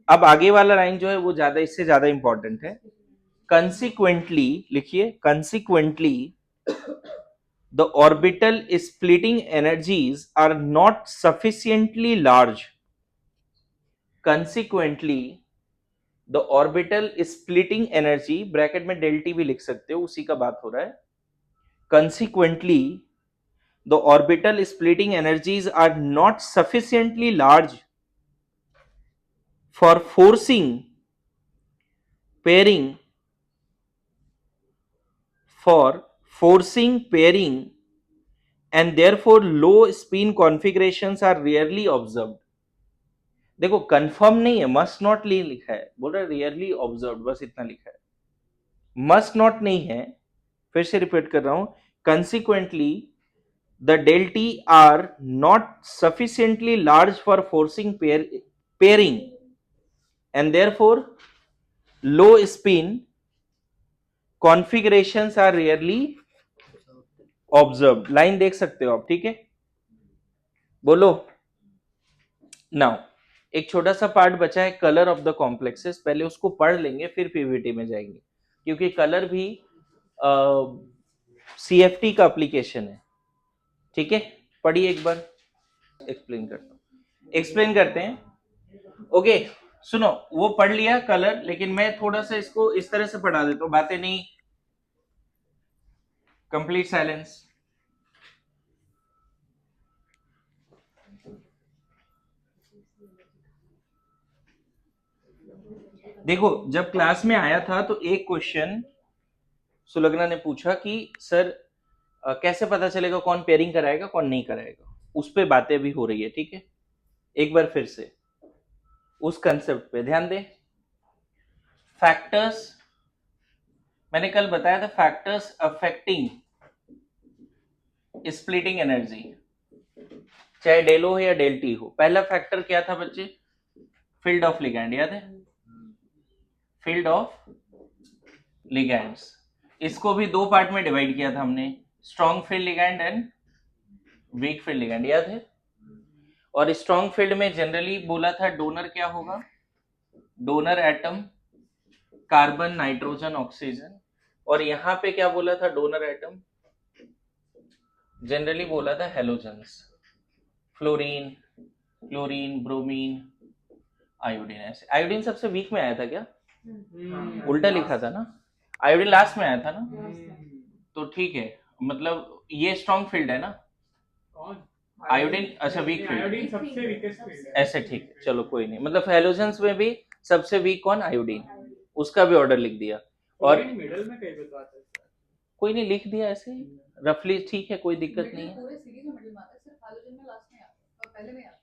अब आगे वाला लाइन जो है वो ज्यादा, इससे ज्यादा इंपॉर्टेंट है। कंसिक्वेंटली लिखिए, consequently the orbital splitting energies are not sufficiently large. Consequently, the orbital splitting energy, bracket में del T भी लिख सकते हो, उसी का बात हो रहा है। Consequently, the orbital splitting energies are not sufficiently large for forcing pairing and therefore low spin configurations are rarely observed। देखो कंफर्म नहीं है, मस्ट नॉट लिखा है, बोल रहा है रियरली ऑब्जर्व, बस इतना लिखा है, मस्ट नॉट नहीं है। फिर से रिपीट कर रहा हूं, consequently the delta t are not sufficiently large for forcing pairing and therefore low spin configurations are rarely observe. Line देख सकते हो आप, ठीक है? बोलो नाउ। एक छोटा सा पार्ट बचा है, कलर ऑफ द कॉम्प्लेक्सेस, पहले उसको पढ़ लेंगे फिर पीवीटी में जाएंगे, क्योंकि कलर भी सीएफटी का एप्लीकेशन है। ठीक है, पढ़िए एक बार, एक्सप्लेन करते हैं। ओके सुनो, वो पढ़ लिया कलर, लेकिन मैं थोड़ा सा इसको इस तरह से पढ़ा देता हूं, बातें नहीं, कंप्लीट साइलेंस। देखो जब क्लास में आया था तो एक क्वेश्चन सुलग्ना ने पूछा कि सर कैसे पता चलेगा कौन पेयरिंग कराएगा कौन नहीं कराएगा, उस पे बातें भी हो रही है। ठीक है, एक बार फिर से उस कंसेप्ट पे ध्यान दें। फैक्टर्स मैंने कल बताया था, फैक्टर्स अफेक्टिंग स्प्लिटिंग एनर्जी, चाहे डेल हो या डेल टी हो। पहला फैक्टर क्या था बच्चे? फील्ड ऑफ लिगैंड, याद है? Field of ligands. इसको भी दो पार्ट में डिवाइड किया था हमने, strong field ligand and weak field ligand, याद है? और स्ट्रॉन्ग फील्ड में जनरली बोला था डोनर क्या होगा? Donor atom carbon nitrogen oxygen. और यहां पे क्या बोला था? डोनर एटम जनरली बोला था halogens, fluorine, chlorine, bromine, iodine. ऐसे आयोडीन सबसे वीक में आया था क्या? उल्टा लिखा था ना, आयोडीन लास्ट में आया था ना। तो ठीक है, मतलब ये स्ट्रॉन्ग फील्ड है ना। कौन? आयोडीन अच्छा वीक फील्ड, आयोडीन सबसे वीकेस्ट फील्ड है। ऐसे ठीक है, चलो कोई नहीं, मतलब हैलोजेंस में भी सबसे वीक कौन, आयोडीन, उसका भी ऑर्डर लिख दिया। और मिडिल में कहीं पे तो आता है कोई नहीं, लिख दिया ऐसे ही रफली, ठीक है, कोई दिक्कत नहीं है। पूरे सीरीज में मिडिल में आता है, सिर्फ हाइड्रोजन में लास्ट में आता है और पहले में आता है।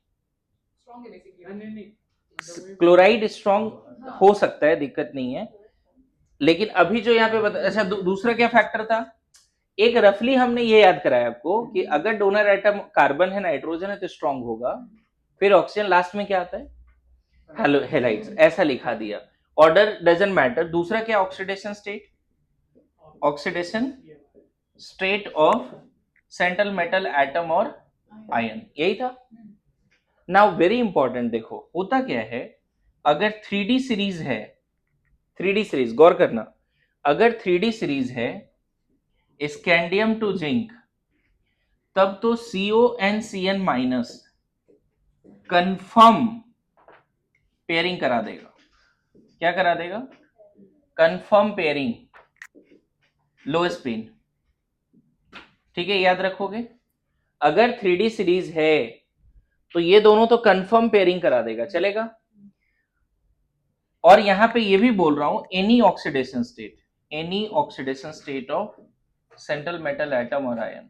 स्ट्रांग है बेसिकली। नहीं क्लोराइड स्ट्रांग हो सकता है, दिक्कत नहीं है, लेकिन अभी जो यहाँ पे अच्छा दूसरा क्या फैक्टर था, एक रफली हमने ये याद कराया आपको कि अगर डोनर एटम कार्बन है, नाइट्रोजन है, तो स्ट्रांग होगा, फिर ऑक्सीजन लास्ट में क्या आता है, हेलाइड्स, ऐसा लिखा दिया। Order doesn't matter. दूसरा क्या, oxidation state, oxidation state of central metal atom और आयन, यही था। नाउ वेरी इंपॉर्टेंट, देखो होता क्या है, अगर 3D सीरीज है, 3D सीरीज गौर करना, अगर 3D सीरीज है स्कैंडियम टू जिंक, तब तो CONCN माइनस कंफर्म पेयरिंग करा देगा। क्या करा देगा, कंफर्म पेयरिंग, लो स्पिन, ठीक है, याद रखोगे। अगर 3D सीरीज है तो ये दोनों तो कंफर्म पेयरिंग करा देगा, चलेगा। और यहां पे ये भी बोल रहा हूं, any oxidation state, any oxidation state of central metal atom और आयन,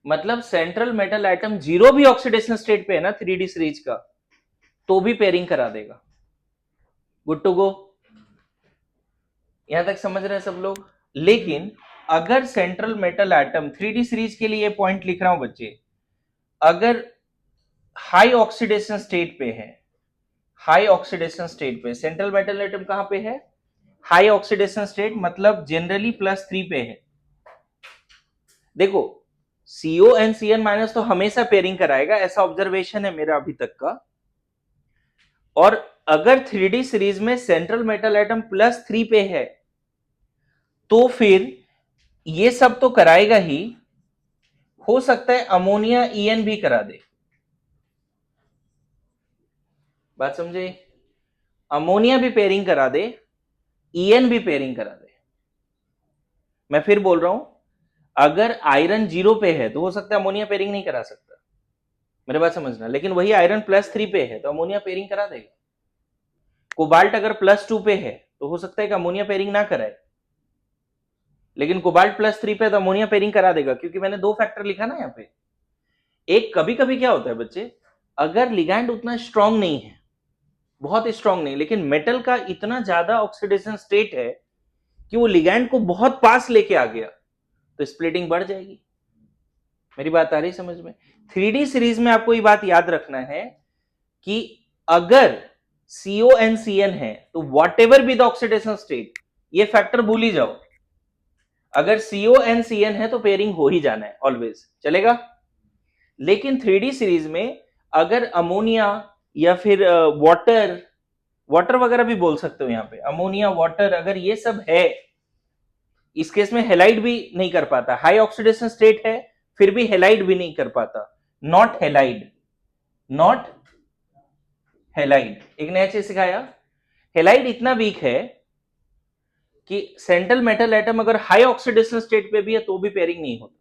मतलब सेंट्रल मेटल एटम जीरो भी ऑक्सीडेशन स्टेट पे है ना 3D सीरीज का, तो भी पेयरिंग करा देगा। गुड टू गो, यहां तक समझ रहे हैं सब लोग। लेकिन अगर central metal atom 3D series के लिए ये पॉइंट लिख रहा हूं बच्चे, अगर हाई ऑक्सीडेशन स्टेट पे है, हाई ऑक्सीडेशन स्टेट पे, सेंट्रल मेटल एटम कहां पे है, हाई ऑक्सीडेशन स्टेट, मतलब जनरली +3 पे है। देखो CONCN माइनस तो हमेशा पेयरिंग कराएगा, ऐसा ऑब्जर्वेशन है मेरा अभी तक का। और अगर 3D सीरीज में सेंट्रल मेटल एटम +3 पे है, तो फिर ये सब तो कराएगा ही, हो सकता है अमोनिया EN भी करा दे। बात समझे, अमोनिया भी पेयरिंग करा दे, EN भी पेयरिंग करा दे। मैं फिर बोल रहा हूं, अगर आयरन 0 पे है तो हो सकता है अमोनिया पेयरिंग नहीं करा सकता, मेरे बात समझना, लेकिन वही आयरन +3 पे है तो अमोनिया पेयरिंग करा देगा। कोबाल्ट अगर +2 पे है तो हो सकता है कि अमोनिया पेयरिंग ना कराए, लेकिन कोबाल्ट +3 पे तो अमोनिया पेयरिंग करा देगा, क्योंकि मैंने 2 फैक्टर लिखा ना यहाँ पे। एक कभी कभी क्या होता है बच्चे, अगर लिगैंड उतना स्ट्रांग नहीं है, बहुत स्ट्रांग नहीं, लेकिन मेटल का इतना ज्यादा ऑक्सीडेशन स्टेट है कि वो लिगैंड को बहुत पास लेके आ गया, तो स्प्लिटिंग बढ़ जाएगी। मेरी बात आ रही समझ में। 3D सीरीज में आपको ये बात याद रखना है कि अगर CONCN है तो what ever be the oxidation state, ये फैक्टर भूल ही जाओ, अगर CONCN है तो पेयरिंग हो ही जाना है ऑलवेज, चलेगा। लेकिन 3D सीरीज में अगर अमोनिया या फिर वाटर, वाटर वगैरह भी बोल सकते हो यहाँ पे, अमोनिया वाटर, अगर ये सब है, इस केस में हेलाइड भी नहीं कर पाता, हाई ऑक्सीडेशन स्टेट है फिर भी हेलाइड भी नहीं कर पाता, नॉट हेलाइड, नॉट हेलाइड। एक नया चीज सिखाया, हेलाइड इतना वीक है कि सेंट्रल मेटल एटम अगर हाई ऑक्सीडेशन स्टेट पे भी है तो भी पेयरिंग नहीं होता।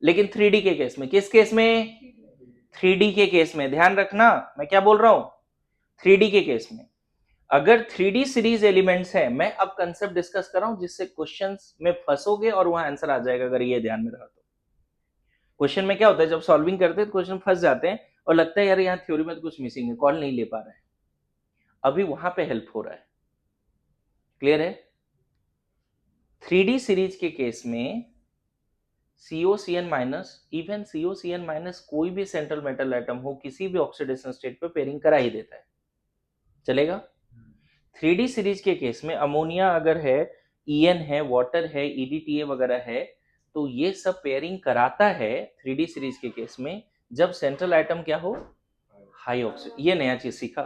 लेकिन 3D के केस में, किस केस में, 3D के केस में, ध्यान रखना मैं क्या बोल रहा हूं, 3D के केस में अगर 3D सीरीज एलिमेंट्स है, मैं अब कंसेप्ट डिस्कस कर रहा हूं जिससे क्वेश्चंस में फंसोगे और वहां आंसर आ जाएगा, अगर ये ध्यान में रहा तो। क्वेश्चन में क्या होता है, जब सॉल्विंग करते हैं तो क्वेश्चन फंस जाते हैं और लगता है यार यहाँ थ्योरी में तो कुछ मिसिंग है, कॉल नहीं ले पा रहे हैं, अभी वहां पे हेल्प हो रहा है। क्लियर है। 3D सीरीज के केस में COCN minus, even COCN minus कोई भी सेंट्रल मेटल एटम हो किसी भी ऑक्सीडेशन स्टेट पे पेयरिंग करा ही देता है, चलेगा। 3D सीरीज के केस में अमोनिया अगर है, EN है, वाटर है, EDTA वगैरह है, तो ये सब पेयरिंग कराता है 3D सीरीज के केस में, जब सेंट्रल एटम क्या हो, हाई ऑक्सीजन। ये नया चीज सीखा।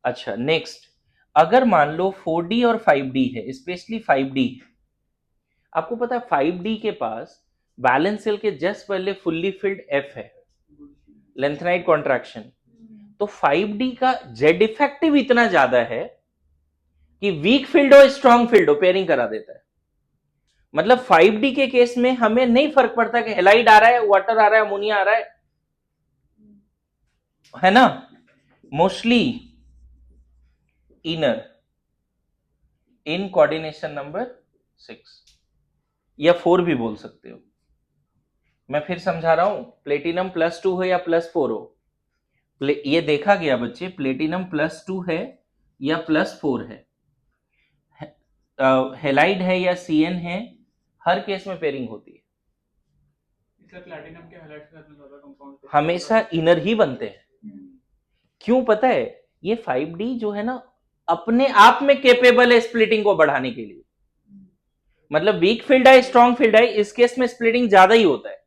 अच्छा नेक्स्ट, अगर मान लो 4D और 5D है, स्पेशली 5D है, आपको पता है 5D के पास बैलेंस सेल के जस्ट पहले फुल्ली फिल्ड F है, लेंथेनाइड कॉन्ट्रैक्शन, तो 5D का जेड इफेक्टिव इतना ज्यादा है कि वीक फील्ड हो स्ट्रांग फील्ड हो पेयरिंग करा देता है। मतलब 5D के केस में हमें नहीं फर्क पड़ता कि हेलाइड आ रहा है, वाटर आ रहा है, अमोनिया आ रहा है ना, mostly inner in coordination number 6 या 4 भी बोल सकते हो। मैं फिर समझा रहा हूं, प्लेटिनम +2 हो या +4 हो, ये देखा गया बच्चे, प्लेटिनम +2 है या +4 है, हेलाइड है या सीएन है, हर केस में पेयरिंग होती है। इसलिए प्लैटिनम के हाइलाइट के साथ में ज्यादा कंपाउंड हमेशा इनर ही बनते हैं। क्यों पता है, ये 5D जो है ना अपने आप में कैपेबल है स्प्लिटिंग को बढ़ाने के लिए। मतलब वीक फील्ड है, स्ट्रॉन्ग फील्ड है, इस केस में स्प्लिटिंग ज्यादा ही होता है,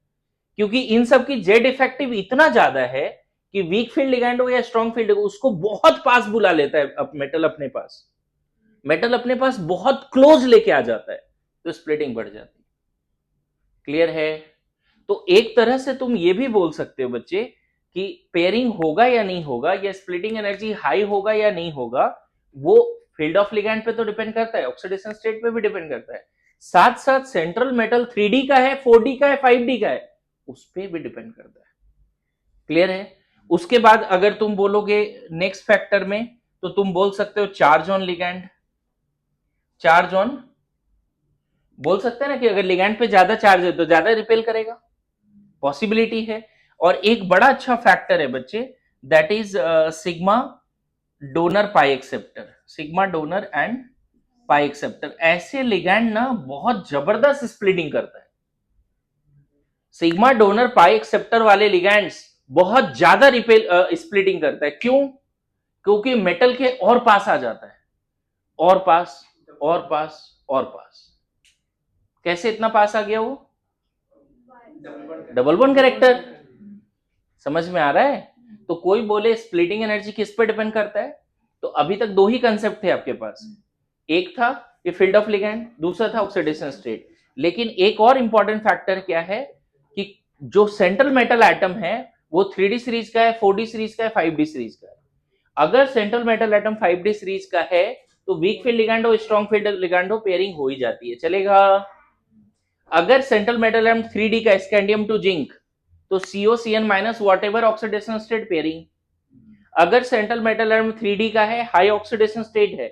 क्योंकि इन सब की जेड इफेक्टिव इतना ज्यादा है कि वीक फील्ड लिगैंड हो या स्ट्रॉन्ग फील्ड हो, उसको बहुत पास बुला लेता है मेटल अपने पास, मेटल अपने पास बहुत क्लोज लेके आ जाता है, तो स्प्लिटिंग बढ़ जाती है। क्लियर है? तो एक तरह से तुम ये भी बोल सकते हो बच्चे कि पेयरिंग होगा या नहीं होगा, या स्प्लिटिंग एनर्जी हाई होगा या नहीं होगा, वो फील्ड ऑफ लिगैंड पे तो डिपेंड करता है, ऑक्सीडेशन स्टेट पे भी डिपेंड करता है, साथ साथ सेंट्रल मेटल 3D का है, 4D का है, 5D का है, उस पर भी डिपेंड करता है। क्लियर है? उसके बाद अगर तुम बोलोगे नेक्स्ट फैक्टर में, तो तुम बोल सकते हो charge on ligand. Charge on बोल सकते हैं ना कि अगर लिगैंड पे ज्यादा चार्ज है तो ज्यादा रिपेल करेगा, पॉसिबिलिटी है। और एक बड़ा अच्छा फैक्टर है बच्चे, that is sigma donor pi acceptor, sigma donor and pi acceptor. ऐसे लिगैंड ना बहुत जबरदस्त स्प्लिटिंग करता है। सिग्मा डोनर पाई एक्सेप्टर वाले लिगैंड्स बहुत ज्यादा रिपेल स्प्लिटिंग करता है। क्यों? क्योंकि मेटल के और पास आ जाता है, और पास और पास और पास। कैसे इतना पास आ गया वो? Double bond character. समझ में आ रहा है? तो कोई बोले स्प्लिटिंग एनर्जी किस पे डिपेंड करता है, तो अभी तक दो ही कंसेप्ट थे आपके पास, एक था ये फील्ड ऑफ लिगैंड, दूसरा था ऑक्सीडेशन स्टेट। लेकिन एक और इंपॉर्टेंट फैक्टर क्या है कि जो सेंट्रल मेटल एटम है वो 3D सीरीज का है, 4D सीरीज का है, 5D सीरीज का है। अगर central metal atom 5D series का है तो वीक फील्ड लिगैंड हो, स्ट्रॉन्ग फील्ड लिगैंड हो, पेयरिंग हो ही जाती है, चलेगा। अगर सेंट्रल मेटल एटम 3D का, स्कैंडियम टू जिंक, तो COCN minus what ever oxidation state pairing. अगर सेंट्रल मेटल एटम 3D का है, हाई ऑक्सीडेशन स्टेट है,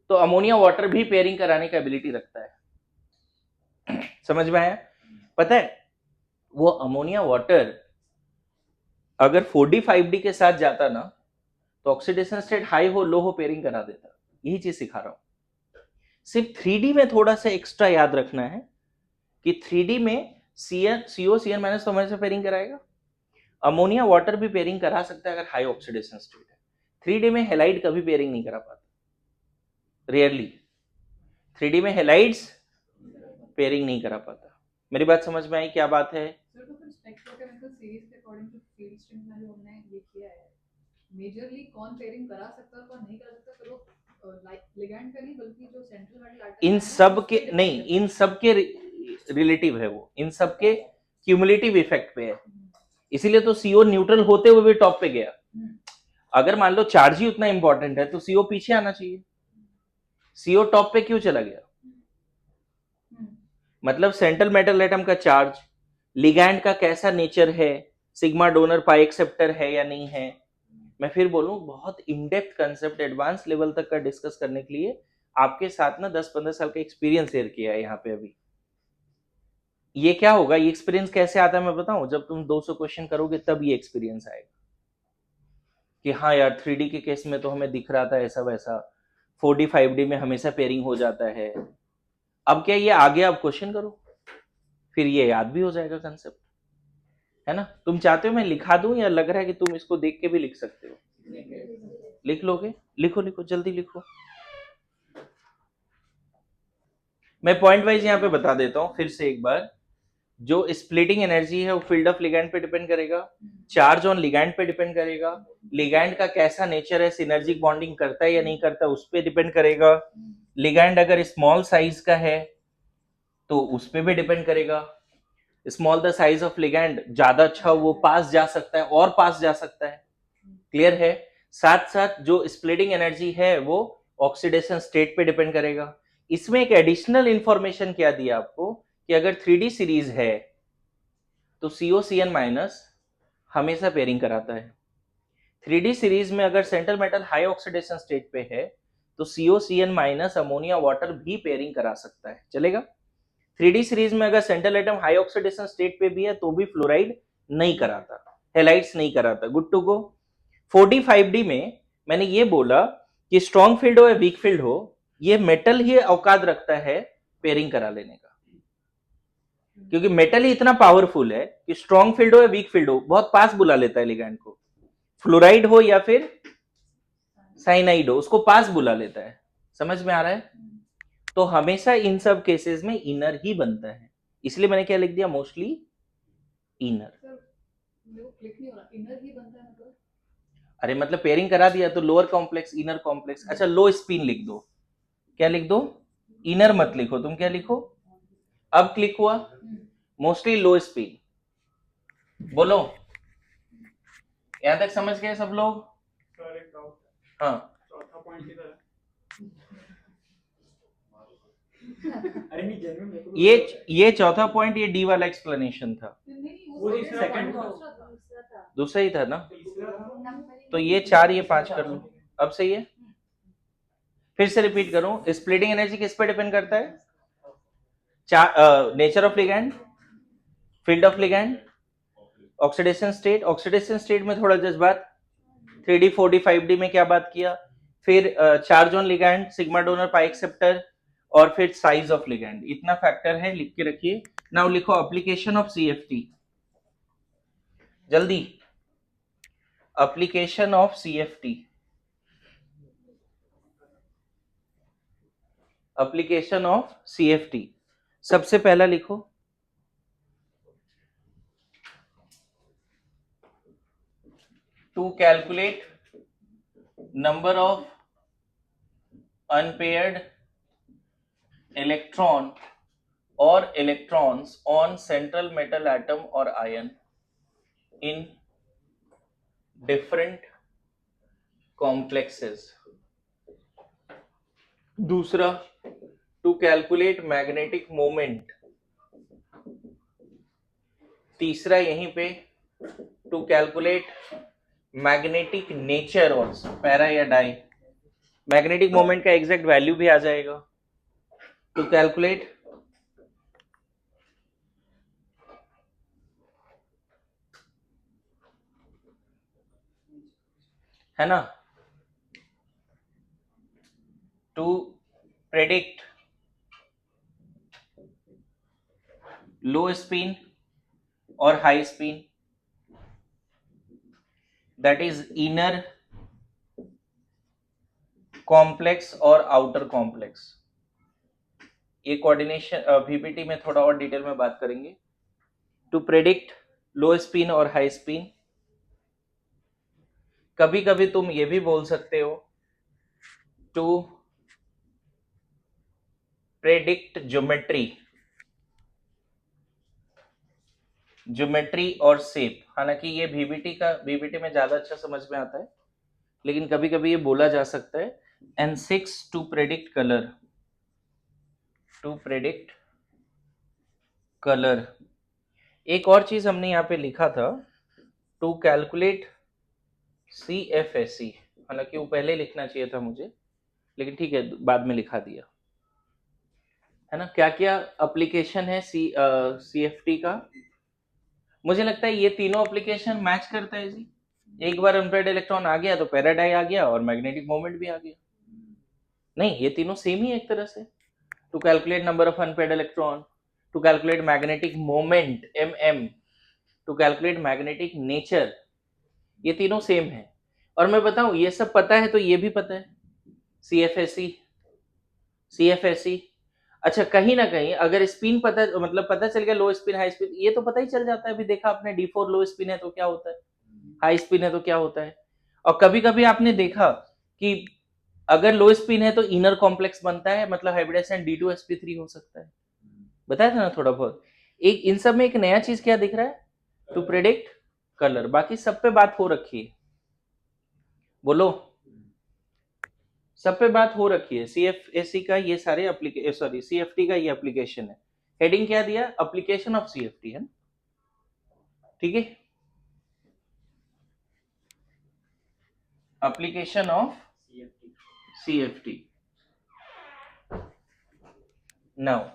तो अमोनिया वाटर भी पेयरिंग कराने की एबिलिटी रखता है। समझ में आया? पता है वो अमोनिया वाटर अगर 4D 5D के साथ जाता ना, तो ऑक्सीडेशन स्टेट हाई हो लो हो पेयरिंग करा देता। यही चीज सिखा रहा हूं। सिर्फ 3D में थोड़ा सा एक्स्ट्रा याद रखना है कि 3D में COCN माइनस तो हमारे से पेयरिंग कराएगा, अमोनिया वाटर भी पेयरिंग करा सकता है अगर हाई ऑक्सीडेशन स्टेट है। 3D में हेलाइड कभी पेयरिंग नहीं करा पाता, रेयरली। 3D में हेलाइड्स पेयरिंग नहीं करा पाता। मेरी बात समझ में आई क्या बात है? सर तो फिर स्पेक्ट्रोकेमिकल सीरीज के अकॉर्डिंग टू फील्ड स्ट्रेंथ में जो हमने ये किया है, मेजरली कौन पेयरिंग करा सकता है और कौन नहीं करा सकता, फिर वो लिगैंड का नहीं बल्कि जो सेंट्रल मेटल एटम इन सब के नहीं, इन सब के रिलेटिव है वो, इन सब के क्यूमुलेटिव इफेक्ट पे है। इसीलिए तो CO न्यूट्रल होते हुए भी टॉप पे गया। अगर मान लो चार्ज ही उतना इंपॉर्टेंट है तो CO पीछे आना चाहिए, CO टॉप पे क्यों चला गया? मतलब सेंट्रल मेटल एटम का चार्ज, लिगैंड का कैसा नेचर है, सिग्मा डोनर पाई एक्सेप्टर है या नहीं है। मैं फिर बोलूं, बहुत इनडेप्थ कंसेप्ट एडवांस लेवल तक का डिस्कस करने के लिए आपके साथ ना 10-15 साल का एक्सपीरियंस शेयर किया है यहाँ पे। अभी ये क्या होगा, ये एक्सपीरियंस कैसे आता है मैं बताऊं, जब तुम 200 क्वेश्चन करोगे तब ये एक्सपीरियंस आएगा कि हाँ यार 3D के केस में तो हमें दिख रहा था ऐसा वैसा, 4D 5D में हमेशा पेयरिंग हो जाता है। अब क्या ये आगे आप क्वेश्चन करो, फिर ये याद भी हो जाएगा कंसेप्ट, है ना? तुम चाहते हो मैं लिखा दूं या लग रहा है कि तुम इसको देख के भी लिख सकते हो? लिख लोगे? लिखो लिखो जल्दी लिखो। मैं पॉइंट वाइज यहाँ पे बता देता हूँ फिर से एक बार। जो स्प्लिटिंग एनर्जी है वो फील्ड ऑफ लिगैंड पे डिपेंड करेगा, चार्ज ऑन लिगैंड पे डिपेंड करेगा, लिगैंड का कैसा नेचर है, सिनर्जिक बॉन्डिंग करता है या नहीं करता उस पर डिपेंड करेगा, लिगैंड अगर स्मॉल साइज का है तो उस पर भी डिपेंड करेगा। Small the size of ligand, ज्यादा अच्छा वो पास जा सकता है और पास जा सकता है। क्लियर है? साथ साथ जो स्प्लिटिंग एनर्जी है वो ऑक्सीडेशन स्टेट पे डिपेंड करेगा। इसमें एक एडिशनल इंफॉर्मेशन क्या दिया आपको कि अगर 3D सीरीज है तो COCN माइनस हमेशा पेयरिंग कराता है। 3D सीरीज में अगर central metal high oxidation state पे है तो COCN माइनस अमोनिया वाटर भी पेयरिंग करा सकता है, चलेगा। 3D सीरीज में अगर central atom high oxidation state पे भी है तो भी फ्लोराइड नहीं कराता, हेलाइड्स नहीं कराता, good to go. 4D 5D में मैंने ये बोला कि स्ट्रॉन्ग फील्ड हो या वीक फील्ड हो, ये मेटल ही औकात रखता है पेयरिंग करा लेने का, क्योंकि मेटल ही इतना पावरफुल है कि स्ट्रॉन्ग फील्ड हो या वीक फील्ड हो बहुत पास बुला लेता है लिगैंड को। फ्लोराइड हो या फिर साइनाइड हो, उसको पास बुला लेता है। समझ में आ रहा है? तो हमेशा इन सब केसेस में इनर ही बनता है, इसलिए मैंने क्या लिख दिया, मोस्टली इनर। सर मेरे को क्लिक नहीं हो रहा, इनर ही बनता है मतलब? अरे मतलब पेयरिंग करा दिया तो लोअर कॉम्प्लेक्स इनर कॉम्प्लेक्स। अच्छा लो स्पिन लिख दो, क्या लिख दो, इनर मत लिखो, तुम क्या लिखो, अब क्लिक हुआ, मोस्टली लो स्पिन। बोलो, यहां तक समझ गए सब लोग? सर एक डाउट, हाँ चौथा पॉइंट किधर है? अरे नहीं जेन्युइन मेरे को ये चौथा पॉइंट, ये डी वाला एक्सप्लेनेशन था, नहीं वो वो तीसरा second point दूसरा था। दूसरा ही था ना। तीसरा था। तो ये 4 ये 5 कर लो, अब सही है। फिर से रिपीट करूं, स्प्लिटिंग एनर्जी किस पे डिपेंड करता है? Nature of ligand, field of ligand, oxidation state. Oxidation state में थोड़ा जज्बात, 3D 4D 5D में क्या बात किया, फिर charge on ligand, sigma donor, pi acceptor, और फिर साइज ऑफ लिगैंड। इतना फैक्टर है, लिख के रखिए। नाउ लिखो एप्लीकेशन ऑफ CFT, जल्दी, application of CFT, application of CFT। सबसे पहला लिखो to calculate number of unpaired electron और electrons on central metal atom और आयन इन डिफरेंट कॉम्प्लेक्सेस। दूसरा, टू कैलकुलेट मैग्नेटिक मोमेंट। तीसरा यहीं पे, to calculate magnetic nature also, para या डाई। मैग्नेटिक मोमेंट का एग्जैक्ट वैल्यू भी आ जाएगा। टू कैलकुलेट है ना, टू प्रेडिक्ट लो स्पिन और high spin, that is inner complex और आउटर कॉम्प्लेक्स। ये कोऑर्डिनेशन VPT में थोड़ा और डिटेल में बात करेंगे। टू प्रेडिक्ट लो स्पिन और हाई स्पिन। कभी कभी तुम ये भी बोल सकते हो टू प्रेडिक्ट ज्योमेट्री, ज्योमेट्री और शेप। हालांकि ये VPT में ज्यादा अच्छा समझ में आता है, लेकिन कभी कभी ये बोला जा सकता है। And 6 to predict colour, to predict colour. एक और चीज हमने यहाँ पे लिखा था, टू कैलकुलेट CFSE। हालांकि वो पहले लिखना चाहिए था मुझे, लेकिन ठीक है बाद में लिखा दिया है ना। क्या क्या एप्लीकेशन है CFT का? मुझे लगता है ये तीनों एप्लीकेशन मैच करता है जी। एक बार अनपेयर्ड इलेक्ट्रॉन आ गया तो पैराडाई आ गया और मैग्नेटिक मोमेंट भी आ गया। नहीं, ये तीनों सेम ही एक तरह से। To calculate number of unpaired electron, to calculate magnetic moment MM, to calculate magnetic nature, ये तीनों सेम है। और मैं बताऊं, ये सब पता है तो ये भी पता है, CFSE। अच्छा, कहीं ना कहीं अगर स्पिन पता, मतलब पता चल गया लो स्पिन हाई स्पिन, ये तो पता ही चल जाता है। अभी देखा आपने D4 लो स्पिन है तो क्या होता है, हाई स्पिन है तो क्या होता है। और कभी कभी आपने देखा कि अगर लो स्पिन है तो इनर कॉम्प्लेक्स बनता है, मतलब हाइब्रिडाइजेशन D2sp3 हो सकता है। बताया था ना थोड़ा बहुत। एक इन सब में एक नया चीज क्या दिख रहा है, टू प्रेडिक्ट कलर। बाकी सब पे बात हो रखी है। बोलो, सब पे बात हो रखी है। CFSE का ये सारे CFT का ये एप्लीकेशन है। हेडिंग क्या दिया? एप्लीकेशन ऑफ CFT है ना, ठीक है, एप्लीकेशन ऑफ CFT। नाउ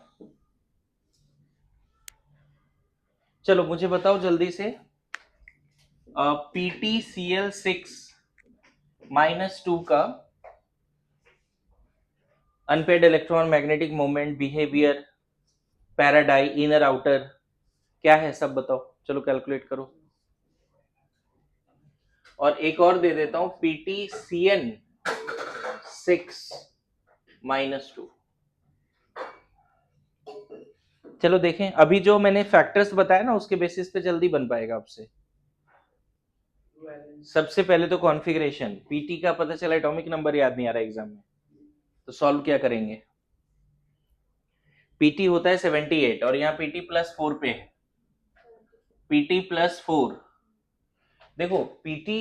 चलो मुझे बताओ जल्दी से, PTCl6-2 का unpaired electron magnetic moment behaviour para dia inner outer क्या है, सब बताओ। चलो कैलकुलेट करो। और एक और दे देता हूं, PTCN6-2। चलो देखें, अभी जो मैंने फैक्टर्स बताया ना उसके बेसिस पे जल्दी बन पाएगा आपसे। सबसे पहले तो कॉन्फ़िगरेशन, पीटी का पता चला, एटॉमिक नंबर याद नहीं आ रहा एग्जाम में, तो सॉल्व क्या करेंगे? पीटी होता है 78 और यहाँ पीटी +4 पे है, पीटी +4। देखो पीटी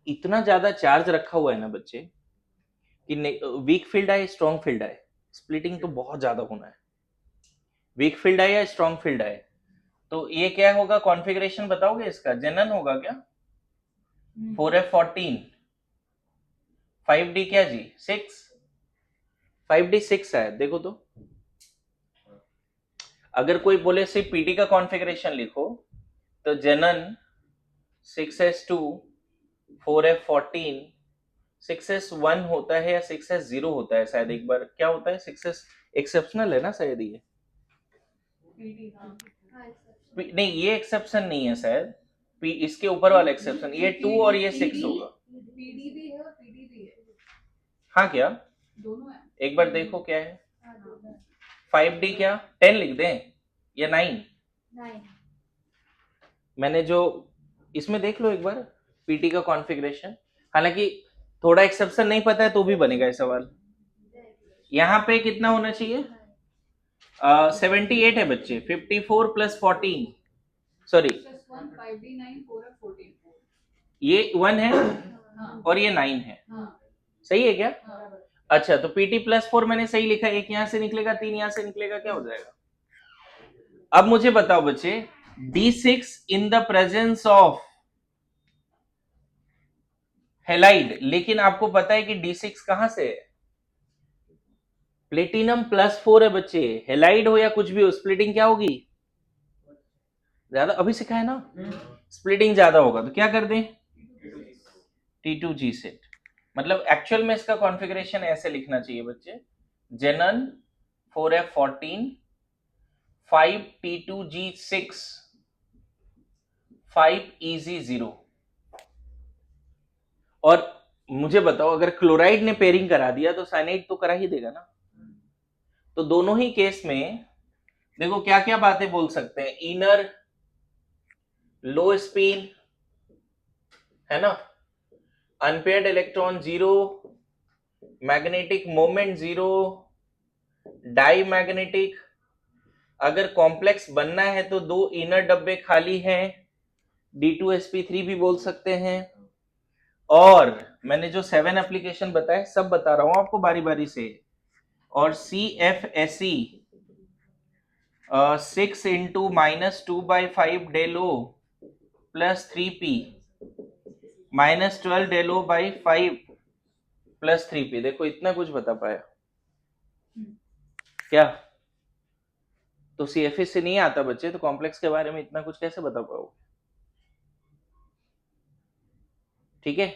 इतना ज्यादा चार्ज रखा हुआ है ना बच्चे कि वीक फील्ड आए स्ट्रॉन्ग फील्ड आए, स्प्लिटिंग तो बहुत ज्यादा होना है। वीक फील्ड आए या स्ट्रॉन्ग फील्ड आए, तो ये क्या होगा? कॉन्फ़िगरेशन बताओगे इसका? जनन होगा क्या? 4F14, 5D क्या जी? 6, 5D 6 है। देखो तो, अगर कोई बोले सिर्फ पीटी का कॉन्फ़िगरेशन लिखो तो जनन 6s2, 4F14, 6s1 होता है या 6s0 होता है शायद, एक बार क्या होता है? 6s एक्सेप्शनल है ना शायद ये, नहीं ये एक्सेप्शन नहीं है शायद, इसके ऊपर वाला एक्सेप्शन, ये 2 और ये 6 होगा। पीडी भी है और पीडी भी है, हाँ क्या? दोनों है। एक बार देखो क्या है। 5D क्या 10 लिख दें या 9? मैंने जो इसमें देख लो एक बार पीटी का कॉन्फ़िगरेशन, हालांकि थोड़ा एक्सेप्शन नहीं पता है तो भी बनेगा ये सवाल। यहाँ पे कितना होना चाहिए? 78 है बच्चे, 54 + 14, सॉरी 5D9 4F14, ये 1 है हाँ और ये 9 है, हाँ सही है क्या? हाँ। अच्छा तो पीटी +4 मैंने सही लिखा, एक यहां से निकलेगा 3 यहां से निकलेगा, क्या हो जाएगा? अब मुझे बताओ बच्चे, D6 in the presence of halide, लेकिन आपको पता है कि D6 कहां से है? प्लेटिनम +4 है बच्चे, हेलाइड हो या कुछ भी हो स्प्लिटिंग क्या होगी? ज्यादा, अभी सिखाया ना, स्प्लिटिंग ज्यादा होगा तो क्या कर दें? T2G set. मतलब एक्चुअल में इसका कॉन्फ़िगरेशन ऐसे लिखना चाहिए बच्चे, जनन 4F14, 5T2G6, 5EZ0। और मुझे बताओ अगर क्लोराइड ने पेयरिंग करा दिया तो साइनाइड तो करा ही देगा ना। तो दोनों ही केस में देखो क्या क्या बातें बोल सकते हैं, इनर लो स्पिन है ना, unpaired electron 0, magnetic moment 0, diamagnetic. अगर कॉम्प्लेक्स बनना है तो 2 इनर डब्बे खाली हैं, D2sp3 भी बोल सकते हैं। और मैंने जो 7 एप्लीकेशन बताए सब बता रहा हूं आपको बारी बारी से। और CFSE 6 × -2/5 डेलो + 3p -12 डेलो/5 + 3p। देखो इतना कुछ बता पाया क्या? तो CFS से नहीं आता बच्चे, तो कॉम्प्लेक्स के बारे में इतना कुछ कैसे बता पाओ? ठीक है,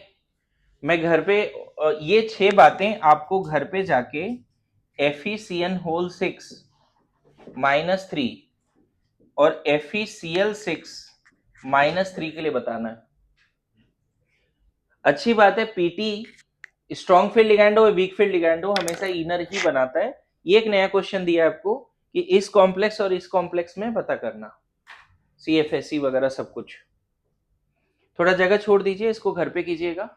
मैं घर पे ये 6 बातें आपको घर पे जाके FeCN6 -3 और FeCl6 -3 के लिए बताना है। अच्छी बात है, पीटी स्ट्रॉन्ग फील्ड लिगैंड हो वीक फील्ड लिगैंड हो हमेशा इनर ही बनाता है। ये एक नया क्वेश्चन दिया है आपको कि इस कॉम्प्लेक्स और इस कॉम्प्लेक्स में पता करना, CFSE वगैरह सब कुछ। थोड़ा जगह छोड़ दीजिए, इसको घर पे कीजिएगा।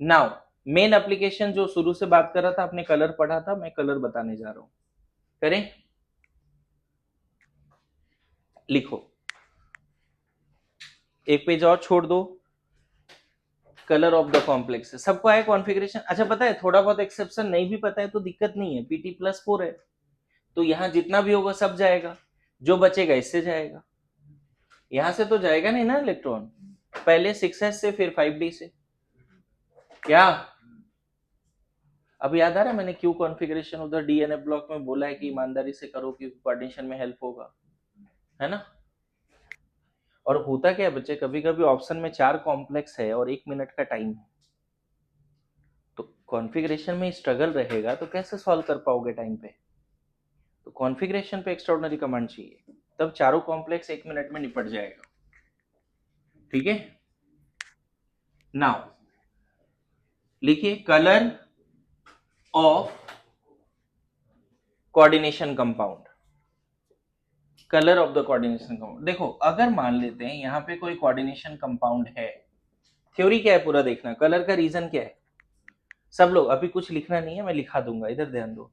नाउ मेन एप्लीकेशन जो शुरू से बात कर रहा था, आपने कलर पढ़ा था, मैं कलर बताने जा रहा हूं, करें? लिखो, एक पेज और छोड़ दो, कलर ऑफ द कॉम्प्लेक्स है, सबको आया कॉन्फ़िगरेशन। अच्छा पता है थोड़ा बहुत एक्सेप्शन नहीं भी पता है तो दिक्कत नहीं है, Pt+4 है तो यहाँ जितना भी होगा सब जाएगा, जो बचेगा इससे जाएगा, यहाँ से तो जाएगा नहीं ना इलेक्ट्रॉन, पहले 6s से फिर 5d से। क्या अब याद आ रहा है मैंने क्यों कॉन्फ़िगरेशन उधर डीएनए ब्लॉक में बोला है कि ईमानदारी से करो कि कोऑर्डिनेशन में हेल्प होगा, है ना। और होता क्या है बच्चे, कभी कभी ऑप्शन में 4 कॉम्प्लेक्स है और 1 मिनट का टाइम है, तो कॉन्फ़िगरेशन में स्ट्रगल रहेगा तो कैसे सॉल्व कर पाओगे टाइम पे। तो कॉन्फ़िगरेशन पे एक्स्ट्राऑर्डिनरी कमांड चाहिए, तब चारों कॉम्प्लेक्स 1 मिनट में निपट जाएगा। ठीक है, नाउ लिखिए colour of coordination compound. Colour of the coordination compound, देखो अगर मान लेते हैं यहाँ पे कोई कोऑर्डिनेशन कंपाउंड है, थ्योरी क्या है पूरा देखना, कलर का रीजन क्या है। सब लोग अभी कुछ लिखना नहीं है, मैं लिखा दूंगा, इधर ध्यान दो।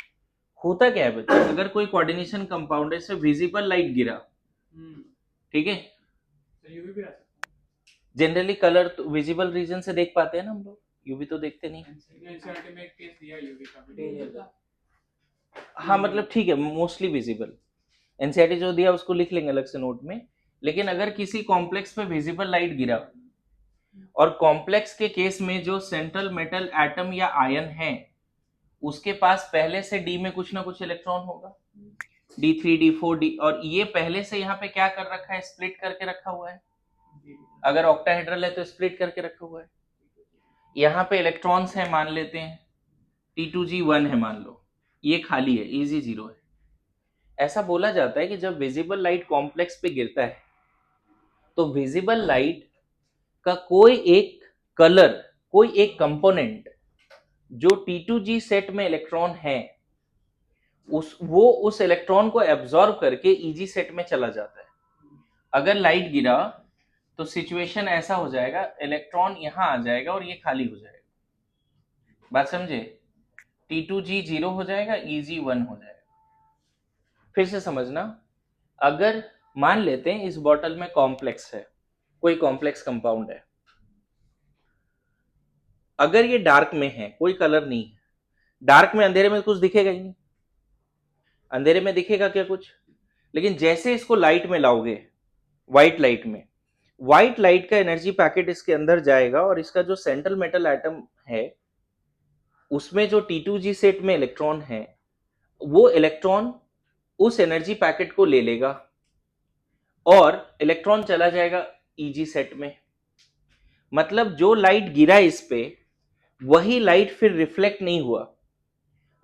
होता क्या है बच्चे, अगर कोई कोऑर्डिनेशन कंपाउंड है इसमें विजिबल लाइट गिरा, ठीक है, तो यूवी भी आ सकता जनरली कलर तो विजिबल रीजन से देख पाते हैं ना हम लोग, यूवी तो देखते नहीं। है। एनसीईआरटी में एक केस दिया यूवी का भी। हाँ मतलब ठीक है, मोस्टली विजिबल, एनसीईआरटी जो दिया उसको लिख लेंगे अलग से नोट में। लेकिन अगर किसी कॉम्प्लेक्स पे विजिबल लाइट गिरा और कॉम्प्लेक्स के केस में जो central metal atom or ion है उसके पास पहले से डी में कुछ ना कुछ इलेक्ट्रॉन होगा, D3 D4 D, और ये पहले से यहाँ पे क्या कर रखा है, स्प्लिट करके रखा हुआ है। अगर ऑक्टाहेड्रल है तो स्प्लिट करके रखा हुआ है। यहाँ पे इलेक्ट्रॉन्स हैं मान लेते हैं, T2G1 है मान लो, ये खाली है, इजी 0 है। ऐसा बोला जाता है कि जब विजिबल लाइट कॉम्प्लेक्स पे गिरता है तो विजिबल लाइट का कोई एक कलर, कोई एक कंपोनेंट जो T2G सेट में इलेक्ट्रॉन है वो उस इलेक्ट्रॉन को एब्जॉर्ब करके EG सेट में चला जाता है। अगर लाइट गिरा तो सिचुएशन ऐसा हो जाएगा, इलेक्ट्रॉन यहां आ जाएगा और ये खाली हो जाएगा, बात समझे, T2G 0 हो जाएगा, EG 1 हो जाएगा। फिर से समझना, अगर मान लेते हैं इस बॉटल में कॉम्प्लेक्स है, कोई कॉम्प्लेक्स कंपाउंड है, अगर ये डार्क में है, कोई कलर नहीं है, डार्क में अंधेरे में कुछ दिखेगा ही नहीं, अंधेरे में दिखेगा क्या कुछ, लेकिन जैसे इसको लाइट में लाओगे, व्हाइट लाइट में, व्हाइट लाइट का एनर्जी पैकेट इसके अंदर जाएगा और इसका जो सेंट्रल मेटल एटम है उसमें जो T2G सेट में इलेक्ट्रॉन है वो इलेक्ट्रॉन उस एनर्जी पैकेट को ले लेगा और इलेक्ट्रॉन चला जाएगा EG सेट में। मतलब जो लाइट गिरा इस पे वही लाइट फिर रिफ्लेक्ट नहीं हुआ।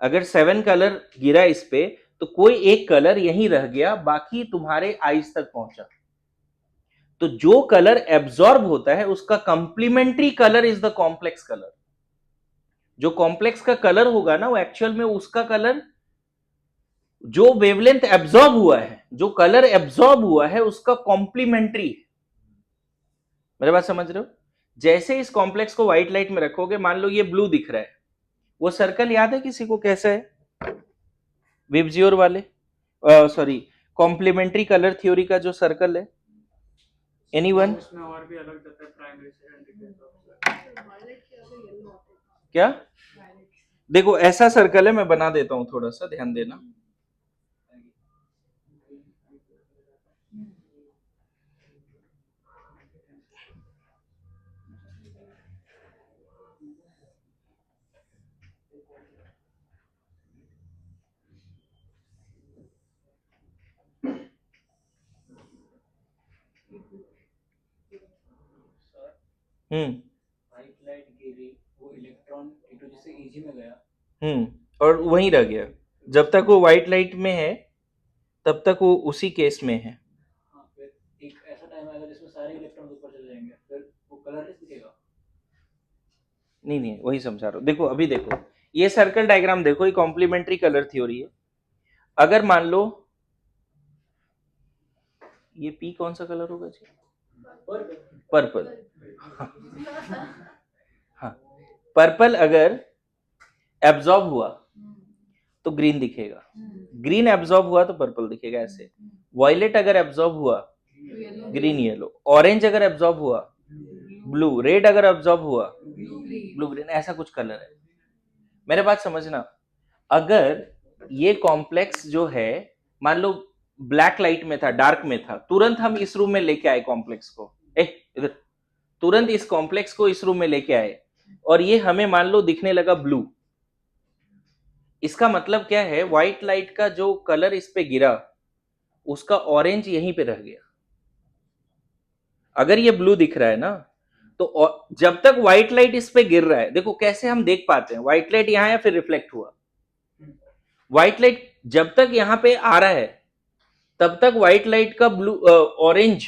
अगर 7 कलर गिरा इस पे तो कोई एक कलर यहीं रह गया, बाकी तुम्हारे आईज तक पहुंचा। तो जो कलर एब्जॉर्ब होता है उसका complementary colour is the complex colour. जो कॉम्प्लेक्स का कलर होगा ना वो एक्चुअल में उसका कलर जो वेवलेंथ एब्जॉर्ब हुआ है, जो कलर एब्जॉर्ब हुआ है उसका कॉम्प्लीमेंट्री। मेरे बात समझ रहे हो। जैसे इस कॉम्प्लेक्स को व्हाइट लाइट में रखोगे, मान लो ये ब्लू दिख रहा है, वो सर्कल याद है किसी को कैसा है, विबजियोर वाले सॉरी कॉम्प्लीमेंट्री कलर थ्योरी का जो सर्कल है, एनीवन? उसमें और भी अलग जाता है, प्राइमरी सेकेंडरी वायलेट के आगे येलो आता है, क्या वायलेट। देखो ऐसा सर्कल है, मैं बना देता हूं, थोड़ा सा ध्यान देना। व्हाइट लाइट गिरी, वो इलेक्ट्रॉन T2G से EG में गया, और वहीं रह गया। जब तक वो व्हाइट लाइट में है तब तक वो उसी केस में है। हाँ, फिर एक ऐसा टाइम आएगा जिसमें सारे इलेक्ट्रॉन ऊपर चले जाएंगे, फिर वो कलरलेस दिखेगा। नहीं वही समझा रहा हूं। देखो अभी देखो ये सर्कल डायग्राम देखो, ये कॉम्प्लीमेंट्री कलर थ्योरी है। अगर मान लो ये पी कौन सा कलर होगा जी, पर्पल। हाँ, पर्पल अगर एब्जॉर्ब हुआ तो ग्रीन दिखेगा, ग्रीन एब्जॉर्ब हुआ तो पर्पल दिखेगा ऐसे। वॉयलेट अगर एब्जॉर्ब हुआ तो येलो, ग्रीन येलो, ऑरेंज अगर एब्जॉर्ब हुआ ब्लू, रेड अगर अब्जॉर्ब हुआ ब्लू ग्रीन ब्लू ग्रीन, ऐसा कुछ कलर है। मेरे बात समझना, अगर ये कॉम्प्लेक्स जो है मान लो ब्लैक लाइट में था, डार्क में था, तुरंत हम इस रूम में लेके आए कॉम्प्लेक्स को, इधर तुरंत इस कॉम्प्लेक्स को इस रूम में लेके आए और ये हमें मान लो दिखने लगा ब्लू, इसका मतलब क्या है, व्हाइट लाइट का जो कलर इस पे गिरा उसका ऑरेंज यहीं पे रह गया। अगर ये ब्लू दिख रहा है ना, तो जब तक व्हाइट लाइट इस पे गिर रहा है, देखो कैसे हम देख पाते हैं, व्हाइट लाइट यहां या फिर रिफ्लेक्ट हुआ, व्हाइट लाइट जब तक यहां पे आ रहा है तब तक व्हाइट लाइट का ब्लू ऑरेंज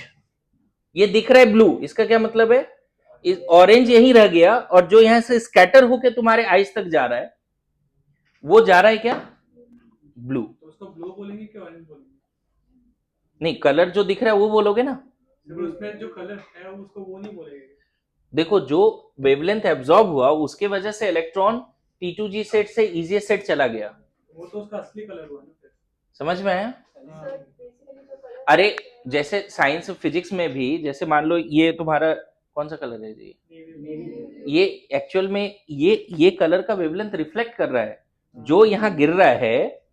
ये दिख रहा है ब्लू, इसका क्या मतलब है, इस ऑरेंज यही रह गया और जो यहां से स्कैटर होके तुम्हारे आइज तक जा रहा है वो जा रहा है क्या, ब्लू। तो उसको ब्लू बोलेंगे कि ऑरेंज बोलेंगे? नहीं, कलर जो दिख रहा है वो बोलोगे ना। सिर्फ उसमें जो कलर है उसको वो नहीं बोलेंगे? देखो जो वेवलेंथ एब्जॉर्ब हुआ उसके वजह से इलेक्ट्रॉन T2G सेट से EG सेट चला गया, वो तो उसका असली कलर हुआ ना फिर। समझ में आया। हाँ। अरे जैसे साइंस फिजिक्स में भी, जैसे मान लो ये तुम्हारा कौन सा कलर है जी, ये एक्चुअल में ये कलर का वेवलेंथ रिफ्लेक्ट कर रहा है, जो यहाँ गिर रहा है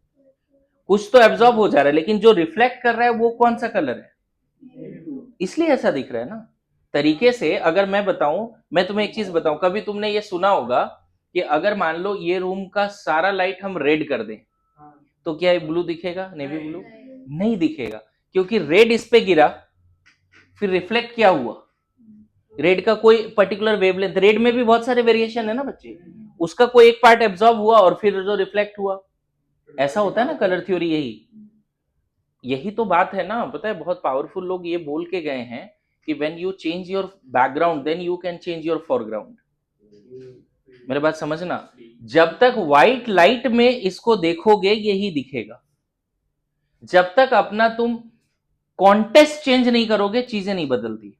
कुछ तो एब्जॉर्ब हो जा रहा है, लेकिन जो रिफ्लेक्ट कर रहा है वो कौन सा कलर है, इसलिए ऐसा दिख रहा है ना। तरीके से अगर मैं बताऊं, मैं तुम्हें एक चीज बताऊं, कभी तुमने ये सुना होगा कि अगर मान लो ये रूम का सारा लाइट हम रेड कर दें तो क्या ये ब्लू दिखेगा, नेवी ब्लू नहीं दिखेगा, क्योंकि रेड इस पे गिरा फिर रिफ्लेक्ट क्या हुआ, रेड का कोई पर्टिकुलर वेवलेंथ, रेड में भी बहुत सारे वेरिएशन है ना बच्चे, उसका कोई एक पार्ट एब्जॉर्ब हुआ और फिर जो रिफ्लेक्ट हुआ, ऐसा होता है ना कलर थ्योरी। यही तो बात है ना, पता है बहुत पावरफुल लोग ये बोल के गए हैं कि when you change your background then you can change your foreground. मेरे बात समझना, जब तक व्हाइट लाइट में इसको देखोगे यही दिखेगा, जब तक अपना तुम कॉन्टेस्ट चेंज नहीं करोगे चीजें नहीं बदलती।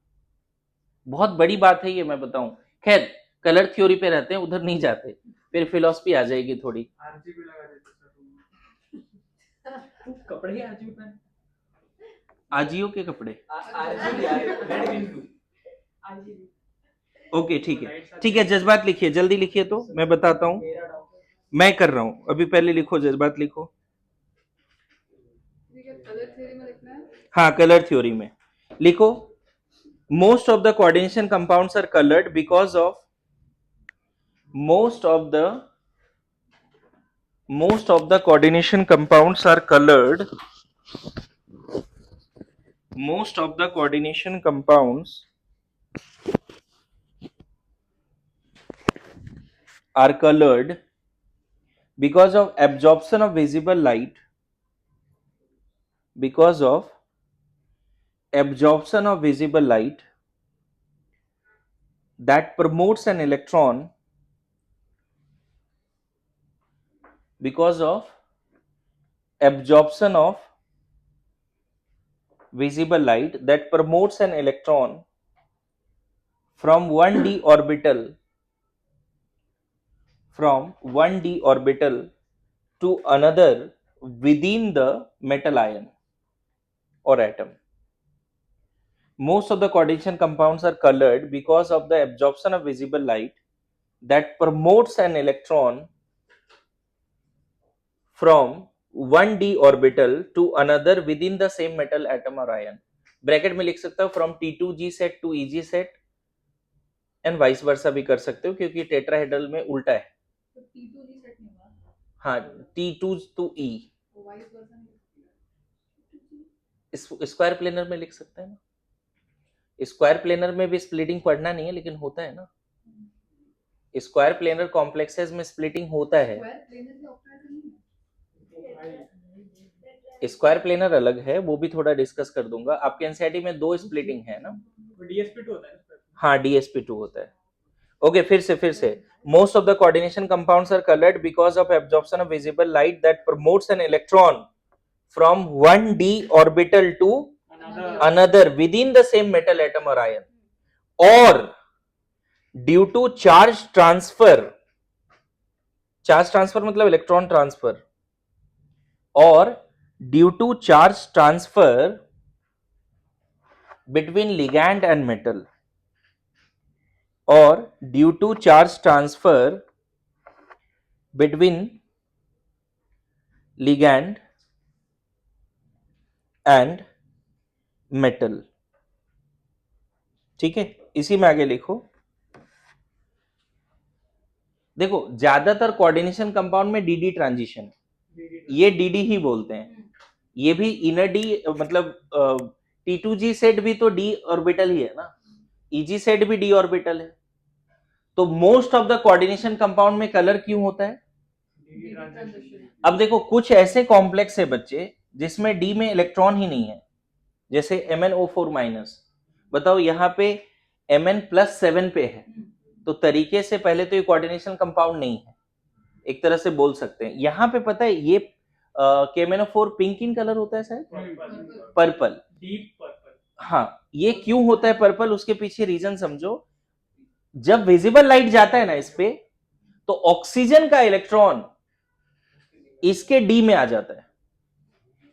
बहुत बड़ी बात है ये, मैं बताऊं। खैर कलर थ्योरी पे रहते हैं, उधर नहीं जाते, फिर फिलॉसफी आ जाएगी थोड़ी। आरजीबी लगा देते सर। कपड़े आरजीबी पहन। आजियो के कपड़े, RGB red green blue. Okay ठीक है ठीक है, जज्बात लिखिए, जल्दी लिखिए तो मैं बताता हूं, मैं कर रहा हूं अभी, पहले लिखो जज्बात लिखो। ठीक है, कलर थ्योरी में लिखना है। हाँ कलर थ्योरी में लिखो, most of the coordination compounds are coloured because of most of the coordination compounds are colored, most of the coordination compounds are colored because of absorption of visible light, because of absorption of visible light that promotes an electron, because of absorption of visible light that promotes an electron from 1d orbital to another within the metal ion or atom. Most of the coordination compounds are colored because of the absorption of visible light that promotes an electron from 1d orbital to another within the same metal atom or ion. Bracket में लिख सकते हो from T2G set to EG set and vice versa भी कर सकते हो, क्योंकि tetrahedral में उल्टा है। तो T2G सेट नहीं होगा, हाँ T2 to E, तो वाइस वर्सा नहीं स्क्वायर प्लेनर में लिख सकते हैं ना, स्क्वायर प्लेनर में भी स्प्लिटिंग पढ़ना नहीं है लेकिन होता है ना, स्क्वायर प्लेनर कॉम्प्लेक्सेस में स्प्लिटिंग होता है। स्क्वायर प्लेनर के ऑपरेटर नहीं है। स्क्वायर प्लेनर अलग है, वो भी थोड़ा डिस्कस कर दूंगा। आपके एनसीईआरटी में 2 स्प्लिटिंग है ना, DSP2 होता है। हाँ DSP2 होता है। ओके फिर से most of the coordination compounds are coloured because of absorption of visible light that promotes an electron from 1d orbital to another within the same metal atom or ion, or due to charge transfer मतलब electron transfer, or due to charge transfer between ligand and metal, or due to charge transfer between ligand and metal. ठीक है, इसी में आगे लिखो। देखो ज्यादातर coordination compound में डी ट्रांजिशन है, ये डी ही बोलते हैं। ये भी इनर डी मतलब T2G सेट भी तो डी ऑर्बिटल ही है ना, EG सेट भी डी ऑर्बिटल है। तो most of the coordination compound में कलर क्यों होता है? अब देखो कुछ ऐसे कॉम्प्लेक्स है बच्चे जिसमें डी में इलेक्ट्रॉन ही नहीं है, जैसे MnO4-। बताओ यहाँ पे Mn+7 पे है, तो तरीके से पहले तो ये कोऑर्डिनेशन कंपाउंड नहीं है, एक तरह से बोल सकते हैं। यहाँ पे पता है ये KMnO4 पिंक इन कलर होता है शायद, पर्पल, डीप पर्पल। हाँ ये क्यों होता है पर्पल, उसके पीछे रीजन समझो। जब विजिबल लाइट जाता है ना इस पे, तो ऑक्सीजन का इलेक्ट्रॉन इसके डी में आ जाता है।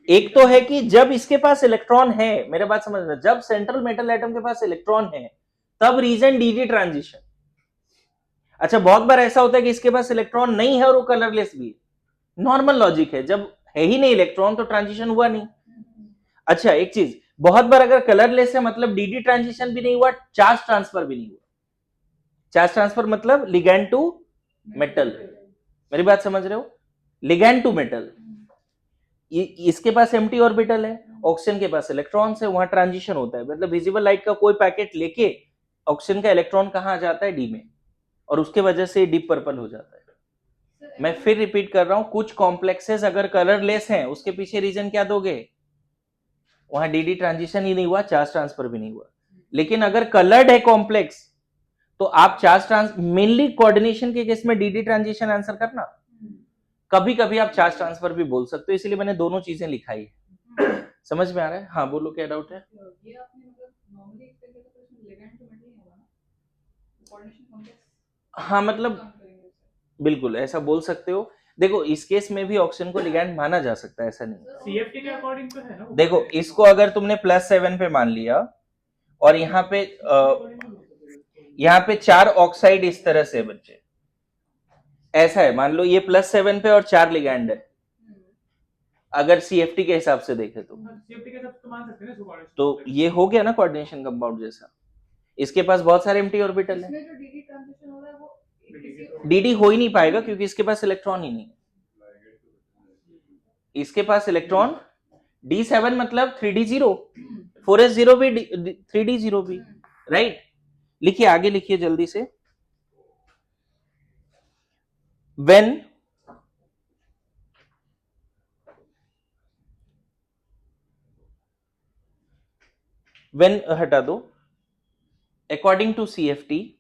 एक तो है कि जब इसके पास इलेक्ट्रॉन है, मेरे बात समझना, जब सेंट्रल मेटल एटम के पास इलेक्ट्रॉन है तब रीजन डी ट्रांजिशन। अच्छा बहुत बार ऐसा होता है कि इसके पास इलेक्ट्रॉन नहीं है और वो कलरलेस भी है। नॉर्मल लॉजिक है, जब है ही नहीं इलेक्ट्रॉन तो ट्रांजिशन हुआ नहीं। अच्छा एक चीज, बहुत बार अगर कलरलेस है मतलब डी ट्रांजिशन भी नहीं हुआ, चार्ज ट्रांसफर भी नहीं हुआ। चार्ज ट्रांसफर मतलब लिगैंड टू मेटल, मेरी बात समझ रहे हो, लिगैंड टू मेटल। इसके पास एम्प्टी ऑर्बिटल है, ऑक्सीजन के पास इलेक्ट्रॉन्स है, वहां ट्रांजिशन होता है। मतलब विजिबल लाइट का कोई पैकेट लेके ऑक्सीजन का इलेक्ट्रॉन कहां जाता है, डी में, और उसके वजह से डीप पर्पल हो जाता है। मैं फिर रिपीट कर रहा हूं, कुछ कॉम्प्लेक्सेस अगर कलरलेस हैं उसके पीछे रीजन क्या दोगे, वहां डी ट्रांजिशन ही नहीं हुआ, चार्ज ट्रांसफर भी नहीं हुआ। लेकिन अगर कलर्ड है कॉम्प्लेक्स तो आप चार्ज ट्रांस, मेनली कोऑर्डिनेशन के केस में डी ट्रांजिशन आंसर करना, कभी कभी आप चार्ज ट्रांसफर भी बोल सकते हो, इसलिए मैंने दोनों चीजें लिखाई है। समझ में आ रहा है? हाँ बोलो क्या डाउट है? ये आपने मतलब नॉर्मली एक्सपेक्ट किया तो इसमें लिगैंड टू मेटल ही होगा ना, कोऑर्डिनेशन कॉम्प्लेक्स। हाँ मतलब बिल्कुल ऐसा बोल सकते हो। देखो इस केस में भी ऑक्सीजन को लिगैंड माना जा सकता है, ऐसा नहीं। सीएफटी के अकॉर्डिंग तो है ना वो। देखो इसको अगर तुमने +7 पे मान लिया और यहाँ पे 4 ऑक्साइड इस तरह से बच्चे, ऐसा है, मान लो ये +7 पे और 4 लिगैंड है, अगर CFT के हिसाब से देखे तो सीएफटी के साथ तो मान सकते हैं ना, तो ये हो गया ना कोऑर्डिनेशन कंपाउंड जैसा। इसके पास बहुत सारे एम्प्टी ऑर्बिटल है, इसमें जो डी ट्रांजिशन हो रहा है वो डी हो ही नहीं पाएगा क्योंकि इसके पास इलेक्ट्रॉन ही नहीं है। इसके पास इलेक्ट्रॉन D7 मतलब 3D0, 4s0 भी 3D0 भी, राइट। लिखिए आगे लिखिए जल्दी से। when हटा दो, according to CFT,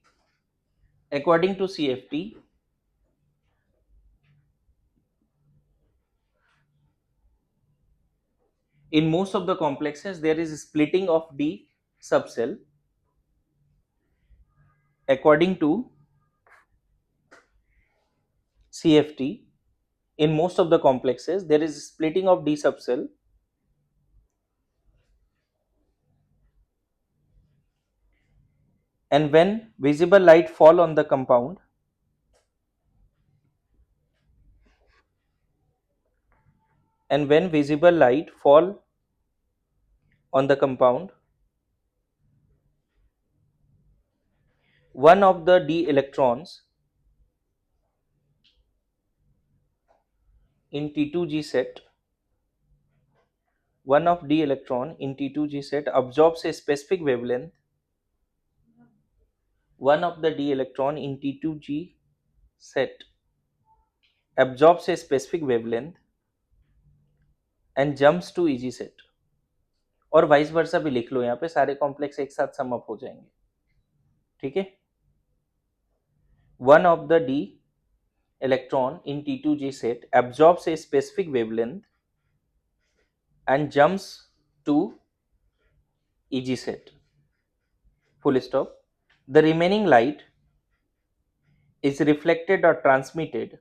in most of the complexes there is splitting of D subcell. According to CFT, in most of the complexes there is splitting of D subcell and when visible light fall on the compound, one of the D electrons in T2G set, absorbs a specific wavelength. One of the D electron in T2G set absorbs a specific wavelength and jumps to EG set. और vice versa भी लिख लो, यहाँ पे सारे complex एक साथ sum up हो जाएंगे, ठीक है। One of the D electron in T2G set absorbs a specific wavelength and jumps to EG set. Full stop. The remaining light is reflected or transmitted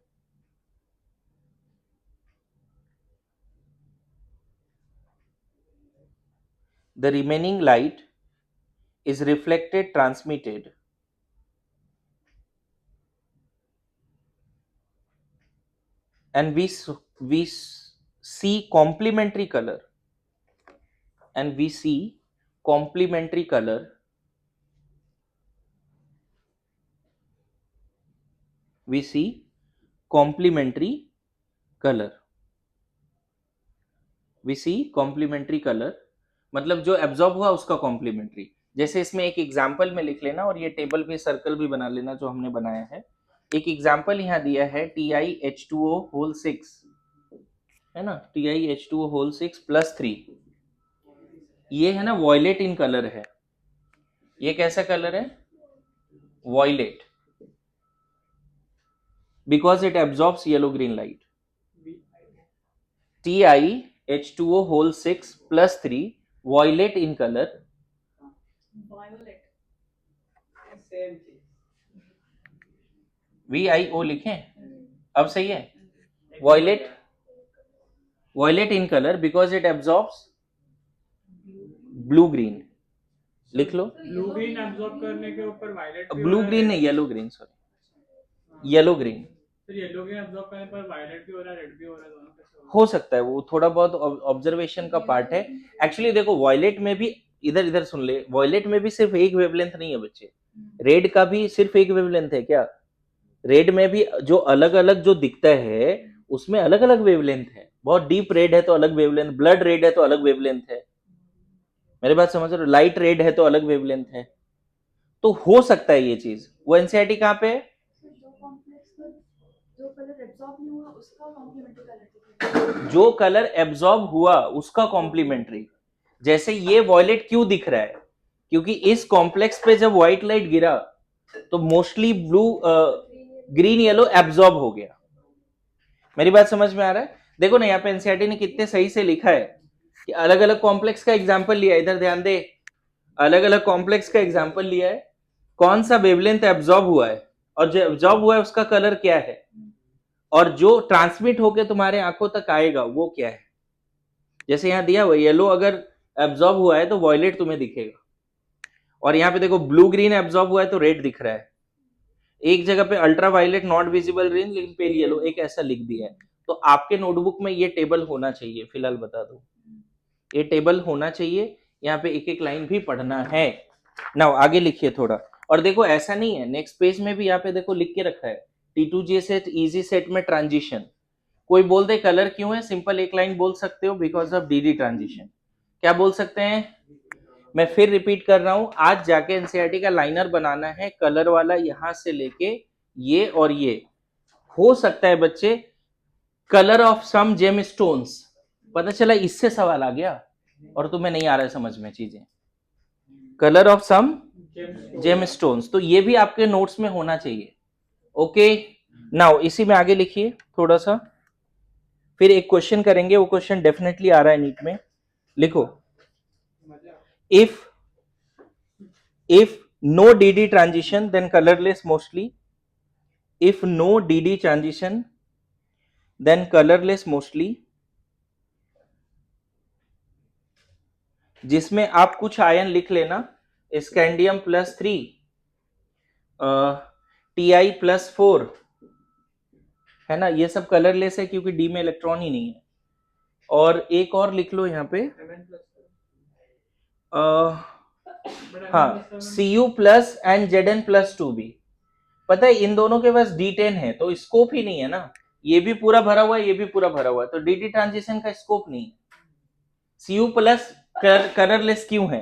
and we see complementary color, and we see complementary color we see complementary color we see complementary color, मतलब जो absorb हुआ उसका complementary. जैसे इसमें एक example में लिख लेना और ये टेबल पे सर्कल भी बना लेना जो हमने बनाया है। एक एग्जाम्पल यहाँ दिया है TiH2O होल 6, है ना, TiH2O होल 6 प्लस 3, ये है ना वॉयलेट इन कलर है। ये कैसा कलर है? Violet, because it absorbs yellow green light. TiH2O whole 6 plus 3 violet in colour, violet same चीज। VIO लिखें, अब सही है। Violet, violet in colour because it absorbs blue green, लिख लो। ब्लू ग्रीन एब्जॉर्ब करने के ऊपर वायलेट भी हो ब्लू रहा है, ग्रीन नहीं, yellow green, sorry, yellow green फिर येलो ग्रीन एब्जॉर्ब करने पर वायलेट भी हो रहा है, रेड भी हो रहा है, दोनों कैसे हो हो सकता है, वो थोड़ा बहुत ऑब्जर्वेशन का पार्ट है। एक्चुअली देखो वॉयलेट में भी, इधर इधर सुन ले, वॉयलेट में भी सिर्फ एक वेवलेंथ नहीं है बच्चे, रेड का भी सिर्फ एक वेवलेंथ है क्या? रेड में भी जो अलग अलग जो दिखता है उसमें अलग अलग वेवलेंथ है। बहुत डीप रेड है तो अलग वेवलेंथ, ब्लड रेड है तो अलग वेवलेंथ है, मेरी बात समझ रहे हो? लाइट रेड है तो अलग वेवलेंथ है। तो हो सकता है ये चीज। वो एनसीईआरटी कहाँ पे है? जो कलर एब्जॉर्ब नहीं हुआ उसका कॉम्प्लीमेंट्री कलर दिखेगा। जो कलर एब्जॉर्ब हुआ उसका कॉम्प्लीमेंट्री। जैसे ये वॉयलेट क्यों दिख रहा है? क्योंकि इस कॉम्प्लेक्स पे जब व्हाइट लाइट गिरा तो mostly blue green yellow absorb हो गया। मेरी बात समझ में आ रहा है? देखो ना यहाँ पे एनसीईआरटी ने कितने सही से लिखा है कि अलग अलग कॉम्प्लेक्स का एग्जाम्पल लिया है। इधर ध्यान दे, अलग अलग कॉम्प्लेक्स का एग्जाम्पल लिया है, कौन सा वेवलेंथ एब्जॉर्ब हुआ है और जो एब्जॉर्ब हुआ है उसका कलर क्या है, और जो ट्रांसमिट होकर तुम्हारे आंखों तक आएगा वो क्या है। जैसे यहाँ दिया हुआ येलो अगर एब्जॉर्ब हुआ है तो वॉयलेट तुम्हें दिखेगा, और यहाँ पे देखो ब्लू ग्रीन एब्जॉर्ब हुआ है तो रेड दिख रहा है। एक जगह पे ultraviolet not visible green लेकिन पेल येलो, एक ऐसा लिख दिया है। तो आपके नोटबुक में ये टेबल होना चाहिए, फिलहाल बता दो, ये टेबल होना चाहिए। यहाँ पे एक एक लाइन भी पढ़ना है। नाउ आगे लिखिए थोड़ा, और देखो ऐसा नहीं है, नेक्स्ट पेज में भी यहाँ पे देखो लिख के रखा है T2G सेट इजी सेट में ट्रांजिशन। कोई बोल दे कलर क्यों है, सिंपल एक लाइन बोल सकते हो, बिकॉज ऑफ DD ट्रांजिशन। क्या बोल सकते हैं? मैं फिर रिपीट कर रहा हूं, आज जाके एनसीईआरटी का लाइनर बनाना है कलर वाला, यहां से लेके ये और ये। हो सकता है बच्चे colour of some gemstones, पता चला इससे सवाल आ गया और तुम्हें नहीं आ रहा है समझ में चीजें। Colour of some gemstones, तो ये भी आपके नोट्स में होना चाहिए। ओके, नाउ इसी में आगे लिखिए थोड़ा सा, फिर एक क्वेश्चन करेंगे, वो क्वेश्चन डेफिनेटली आ रहा है नीट में। लिखो, if no DD transition then colorless mostly, if no DD transition then colorless mostly, जिसमें आप कुछ आयन लिख लेना, स्कैंडियम प्लस 3, Ti प्लस 4, है ना, ये सब कलरलेस है क्योंकि डी में इलेक्ट्रॉन ही नहीं है। और एक और लिख लो यहाँ पे, हाँ, Cu plus and Zn plus 2 भी। पता है इन दोनों के पास D10 है तो स्कोप ही नहीं है ना, ये भी पूरा भरा हुआ है, ये भी पूरा भरा हुआ है, तो DD ट्रांजिशन का स्कोप नहीं है। Cu प्लस कलरलेस क्यों है?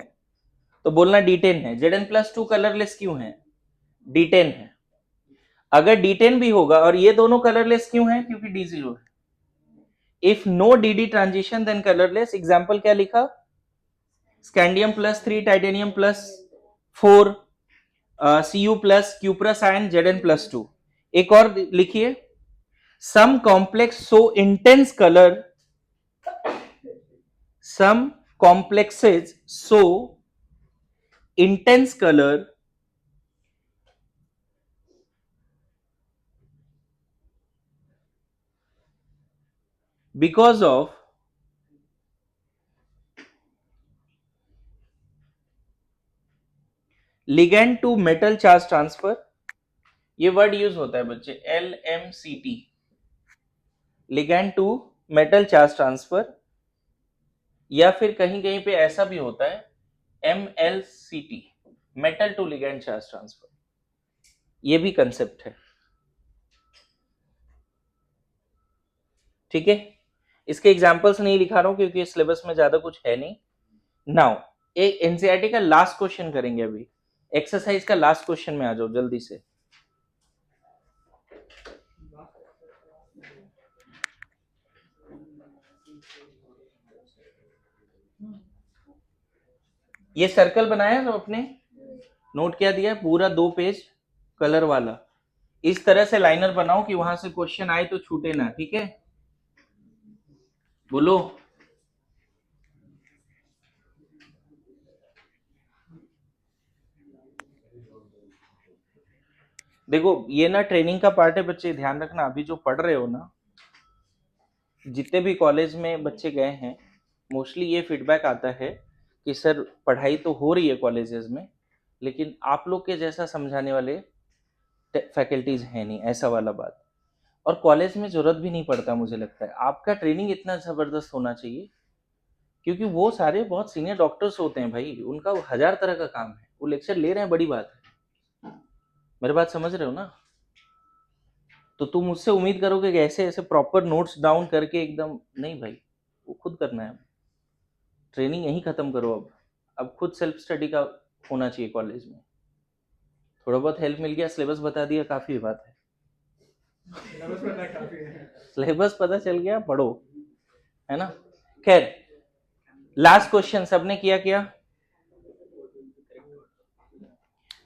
तो बोलना D10 है। Zn प्लस 2 कलरलेस क्यों है? D10 है। अगर D10 भी होगा और ये दोनों कलरलेस क्यों है? क्योंकि D0 है। If no DD transition then colourless, example क्या लिखा? Scandium plus 3, titanium plus 4, Cu plus cuprous ion, Zn plus 2। एक और लिखिए, some complex show intense colour, some complexes show intense color because of ligand to metal charge transfer। ये word use होता है बच्चे, LMCT, ligand to metal charge transfer, या फिर कहीं कहीं पे ऐसा भी होता है MLCT, metal to ligand charge transfer, ये भी कंसेप्ट है। ठीक है, इसके एग्जांपल्स नहीं लिखा रहा हूं क्योंकि सिलेबस में ज्यादा कुछ है नहीं। नाउ एक एनसीईआरटी का लास्ट क्वेश्चन करेंगे अभी, एक्सरसाइज का लास्ट क्वेश्चन में आ जाओ जल्दी से। ये सर्कल बनाया जो अपने नोट क्या दिया है, पूरा 2 पेज कलर वाला, इस तरह से लाइनर बनाओ कि वहां से क्वेश्चन आए तो छूटे ना। ठीक है, बोलो। देखो ये ना ट्रेनिंग का पार्ट है बच्चे, ध्यान रखना। अभी जो पढ़ रहे हो ना, जितने भी कॉलेज में बच्चे गए हैं, मोस्टली ये फीडबैक आता है कि सर पढ़ाई तो हो रही है कॉलेजेस में, लेकिन आप लोग के जैसा समझाने वाले फैकल्टीज हैं नहीं, ऐसा वाला बात। और कॉलेज में जरूरत भी नहीं पड़ता मुझे लगता है, आपका ट्रेनिंग इतना जबरदस्त होना चाहिए, क्योंकि वो सारे बहुत सीनियर डॉक्टर्स होते हैं भाई, उनका 1000 तरह का काम है, वो लेक्चर ले रहे हैं, बड़ी बात है। मेरी बात समझ रहे हो ना? तो तुम मुझसे उम्मीद करोगे कि ऐसे ऐसे प्रॉपर नोट्स डाउन करके एकदम, नहीं भाई, वो खुद करना है। ट्रेनिंग यहीं खत्म करो। अब खुद सेल्फ स्टडी का होना चाहिए कॉलेज में। थोड़ा बहुत हेल्प मिल गया, सिलेबस बता दिया, काफी बात है। सिलेबस पता चल गया, पढ़ो, है ना। खैर, लास्ट क्वेश्चन सबने किया?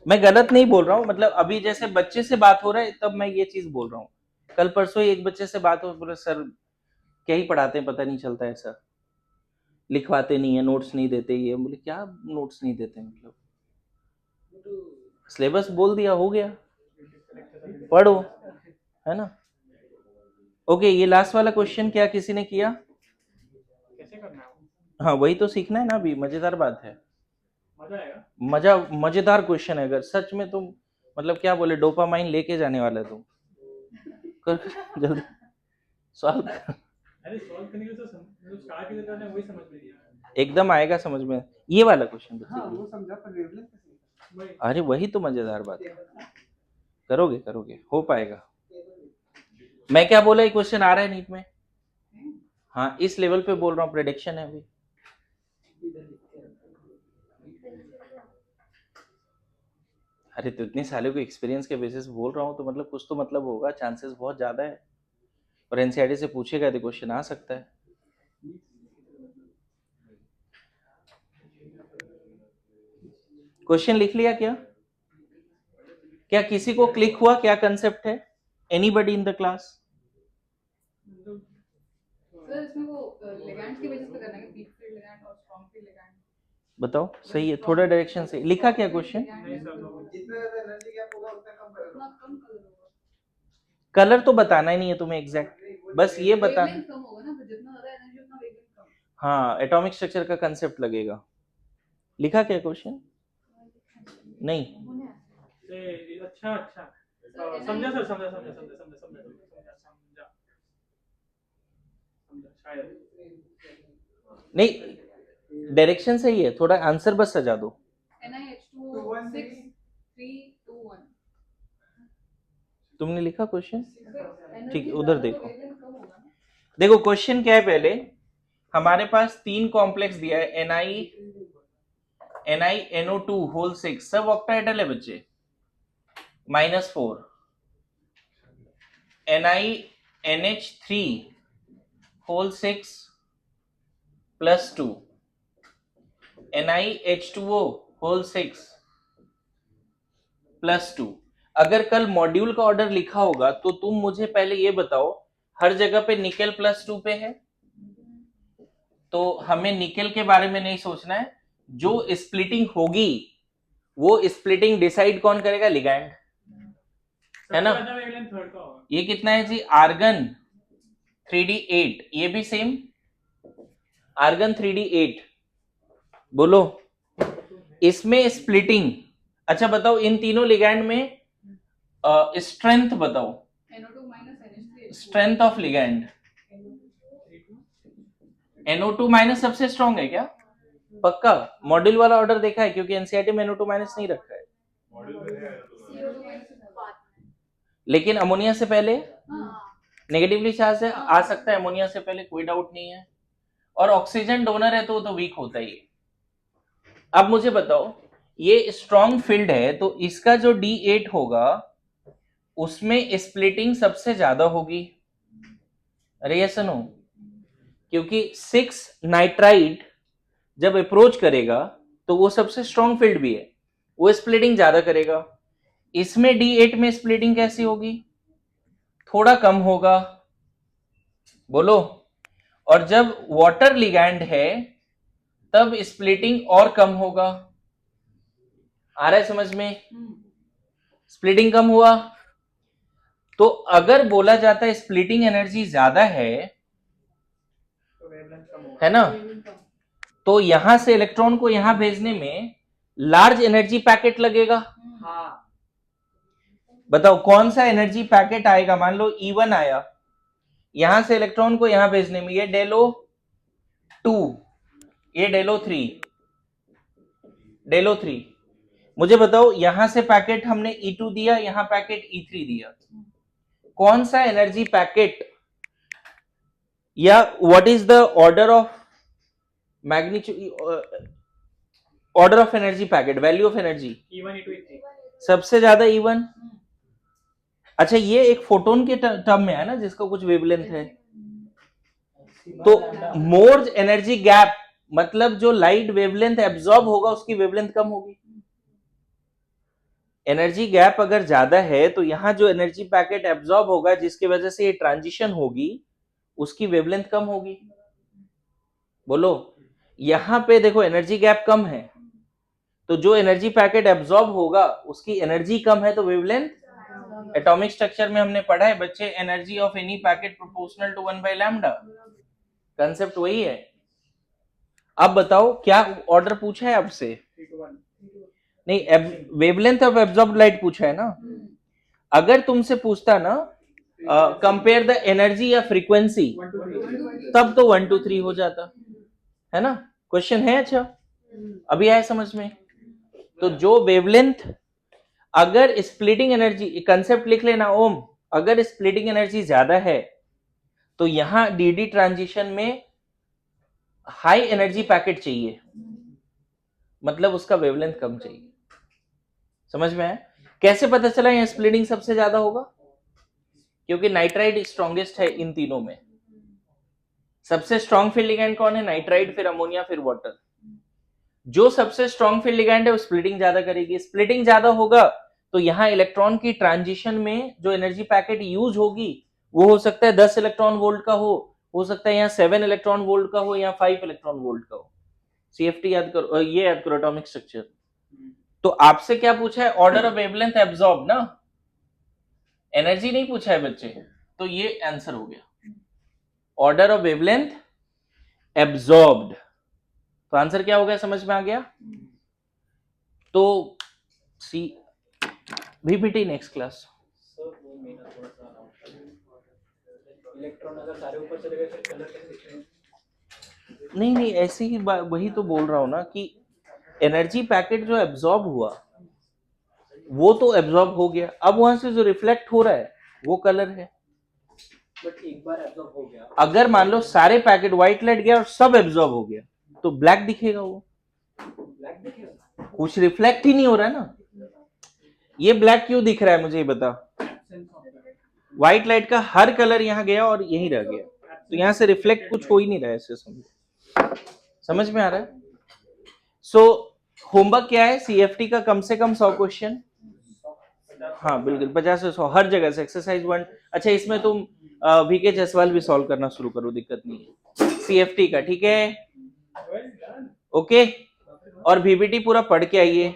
मैं गलत नहीं बोल रहा हूँ, मतलब अभी जैसे बच्चे से बात हो रहा है तब मैं ये चीज बोल रहा हूँ। कल परसों ही एक बच्चे से बात हो, बोले सर क्या ही पढ़ाते हैं, पता नहीं चलता है सर, लिखवाते नहीं है, नोट्स नहीं देते। ये बोले क्या नोट्स नहीं देते, मतलब सिलेबस बोल दिया, हो गया, पढ़ो, है ना। ओके, ये लास्ट वाला क्वेश्चन क्या किसी ने किया? कैसे करना है वो? हाँ वही तो सीखना है ना अभी, मजेदार बात है। मजा आएगा। मजेदार क्वेश्चन है, अगर सच में तुम मतलब क्या बोले, डोपामाइन लेके जाने वाला है तुम। कर जल्दी सॉल्व। अरे सॉल्व करने के लिए तो जो स्टार्ट कैसे करना है वही समझ में नहीं आया। एकदम आएगा समझ में, ये वाला क्वेश्चन। हाँ वो समझा, पर वेवलेंथ कैसे? वही अरे वही तो मजेदार बात है, करोगे, हो पाएगा। मैं क्या बोला, ये क्वेश्चन आ रहा है नीट में? हाँ, इस लेवल पे बोल रहा हूँ, प्रेडिक्शन है अभी। अरे तो इतने सालों के एक्सपीरियंस के बेसिस बोल रहा हूँ, तो मतलब कुछ तो मतलब होगा, चांसेस बहुत ज्यादा है। और एनसीईआरटी से पूछेगा तो क्वेश्चन आ सकता है। क्वेश्चन लिख लिया क्या? क्या किसी को क्लिक हुआ, क्या कंसेप्ट है? Anybody in the class? Sir इसमें वो लिगैंड्स की बेसिस पे करना है, वीक फील्ड लिगैंड और स्ट्रांग फील्ड लिगैंड। बताओ, सही है, थोड़ा डायरेक्शन से लिखा क्या क्वेश्चन? नहीं सर, जितना ज्यादा एनर्जी गैप होगा उतना कम कलर उतना कम कलर होगा, कलर तो बताना ही नहीं है तुम्हें एग्जैक्ट, बस ये बता। वेवलेंथ कम होगा ना, तो जितना ज्यादा एनर्जी उतना वेवलेंथ कम। हाँ, एटॉमिक स्ट्रक्चर का कंसेप्ट लगेगा। लिखा क्या क्वेश्चन? नहीं, अच्छा समझा सर, समझा शायद। नहीं, डायरेक्शन सही है, थोड़ा आंसर बस सजा दो। NiH2O 6 3 2 1। तुमने लिखा क्वेश्चन? एनर्जी ठीक है, उधर ज्यादा तो देखो। वेवलेंथ कम होगा ना। देखो क्वेश्चन क्या है, पहले हमारे पास 3 कॉम्प्लेक्स दिया है, NiNO2 होल 6, सब ऑक्टाहेड्रल है बच्चे, -4, NiNH3 होल 6 +2, NiH2O होल 6 +2। अगर कल मॉड्यूल का ऑर्डर लिखा होगा तो तुम मुझे पहले ये बताओ, हर जगह पे निकेल +2 पे है, तो हमें निकेल के बारे में नहीं सोचना है। जो स्प्लिटिंग होगी वो स्प्लिटिंग डिसाइड कौन करेगा? लिगैंड, है ना। थर्ड का होगा। ये कितना है जी? आर्गन 3D8, ये भी सेम आर्गन 3D8। बोलो, इसमें स्प्लिटिंग। अच्छा बताओ, इन तीनों लिगैंड में स्ट्रेंथ बताओ, NO2 NH3 strength of ligand. NO2 minus सबसे स्ट्रॉन्ग है क्या? पक्का मॉड्यूल वाला ऑर्डर देखा है? क्योंकि एनसीईआरटी में NO2 माइनस नहीं रखा है, लेकिन अमोनिया से पहले नेगेटिवली चार्ज है, आ सकता है अमोनिया से पहले, कोई डाउट नहीं है। और ऑक्सीजन डोनर है तो वो तो वीक होता ही है। अब मुझे बताओ, ये स्ट्रॉन्ग फील्ड है तो इसका जो D8 होगा उसमें स्प्लिटिंग सबसे ज्यादा होगी। अरे ये सुनो, क्योंकि 6 नाइट्राइड जब अप्रोच करेगा तो वो सबसे स्ट्रॉन्ग फील्ड भी है, वो स्प्लिटिंग ज्यादा करेगा। इसमें D8 में स्प्लिटिंग कैसी होगी? थोड़ा कम होगा, बोलो। और जब वाटर लिगैंड है तब स्प्लिटिंग और कम होगा। आ रहा है समझ में? स्प्लिटिंग कम हुआ तो अगर बोला जाता है स्प्लिटिंग एनर्जी ज्यादा है, तो वेवलेंथ कम होगा, है ना, तो यहां से इलेक्ट्रॉन को यहां भेजने में लार्ज एनर्जी पैकेट लगेगा। हाँ बताओ कौन सा एनर्जी पैकेट आएगा? मान लो E1 आया, यहां से इलेक्ट्रॉन को यहां भेजने में ये डेलो 2, ये डेलो 3, डेलो 3। मुझे बताओ यहां से पैकेट हमने E2 दिया, यहां पैकेट E3 दिया, कौन सा एनर्जी पैकेट या what is the order of magnitude, order of energy packet, value of energy E1 E2 E3 सबसे ज्यादा E1। अच्छा ये एक फोटोन के टर्म में है ना जिसका कुछ वेवलेंथ है, तो मोर एनर्जी गैप मतलब जो लाइट वेवलेंथ एब्जॉर्ब होगा उसकी वेवलेंथ कम होगी। एनर्जी गैप अगर ज्यादा है तो यहां जो एनर्जी पैकेट एब्जॉर्ब होगा जिसकी वजह से ये ट्रांजिशन होगी उसकी वेवलेंथ कम होगी। बोलो, यहां पे देखो एनर्जी गैप कम है तो जो एनर्जी पैकेट एब्जॉर्ब होगा उसकी एनर्जी कम है तो वेवलेंथ। एटॉमिक स्ट्रक्चर में हमने पढ़ा है बच्चे, energy of any packet proportional to 1/λ, concept वही है। अब बताओ क्या ऑर्डर पूछा है आपसे? 3 to 1 नहीं, वेवलेंथ ऑफ एब्जॉर्ब्ड लाइट पूछा है ना। अगर तुमसे पूछता ना कंपेयर द एनर्जी या फ्रीक्वेंसी, 1 to 3 तब तो 1 to 3 हो जाता है ना। क्वेश्चन है अच्छा, अभी आया समझ में? तो जो वेवलेंथ, अगर स्प्लिटिंग एनर्जी, कंसेप्ट लिख लेना ओम, अगर स्प्लिटिंग एनर्जी ज्यादा है तो यहां डीडी ट्रांजिशन में हाई एनर्जी पैकेट चाहिए, मतलब उसका वेवलेंथ कम चाहिए। समझ में आया? कैसे पता चला यहां स्प्लिटिंग सबसे ज्यादा होगा? क्योंकि नाइट्राइड स्ट्रॉन्गेस्ट है इन तीनों में। सबसे स्ट्रॉन्ग फील्ड लिगैंड कौन है? नाइट्राइड, फिर अमोनिया, फिर वाटर। जो सबसे स्ट्रॉन्ग फील्ड लिगैंड है वो स्प्लिटिंग ज्यादा करेगी। स्प्लिटिंग ज्यादा होगा तो यहां इलेक्ट्रॉन की ट्रांजिशन में जो एनर्जी पैकेट यूज होगी वो हो सकता है 10 इलेक्ट्रॉन वोल्ट का हो सकता है यहाँ 7 इलेक्ट्रॉन वोल्ट का हो, या 5 इलेक्ट्रॉन वोल्ट का हो। सीएफटी याद करो, ये याद करो एटॉमिक स्ट्रक्चर। तो आपसे क्या पूछा है? ऑर्डर ऑफ वेवलेंथ एब्जॉर्ब ना, एनर्जी नहीं पूछा है बच्चे, तो ये आंसर हो गया, ऑर्डर ऑफ वेवलेंथ एब्जॉर्ब्ड। तो आंसर क्या हो गया, समझ में आ गया? तो सी VPT नेक्स्ट क्लास। सर वो मेरा थोड़ा सा इलेक्ट्रॉन अगर सारे ऊपर चले गए फिर कलर कैसे दिखेंगे? नहीं ऐसी ही वही तो बोल रहा हूं ना कि एनर्जी पैकेट जो एब्जॉर्ब हुआ वो तो एब्जॉर्ब हो गया, अब वहां से जो रिफ्लेक्ट हो रहा है वो कलर है। बट एक बार एब्जॉर्ब हो गया, अगर मान लो सारे पैकेट व्हाइट लाइट गया और सब एब्जॉर्ब हो गया तो ब्लैक दिखेगा, वो ब्लैक दिखेगा। कुछ रिफ्लेक्ट ही नहीं हो रहा है ना। ये ब्लैक क्यों दिख रहा है मुझे ये बता? व्हाइट लाइट का हर कलर यहाँ गया और यहीं रह गया, तो यहाँ से रिफ्लेक्ट कुछ हो ही नहीं रहा है, ऐसे समझ में आ रहा है? सो होमवर्क क्या है? सीएफटी का कम से कम 100 क्वेश्चन, हाँ बिल्कुल 50 से 100 हर जगह से। एक्सरसाइज 1, अच्छा इसमें तुम वीके जसवाल भी सॉल्व करना शुरू करो, दिक्कत नहीं है। सीएफटी का ठीक है, ओके। और VPT पूरा पढ़ के आइए।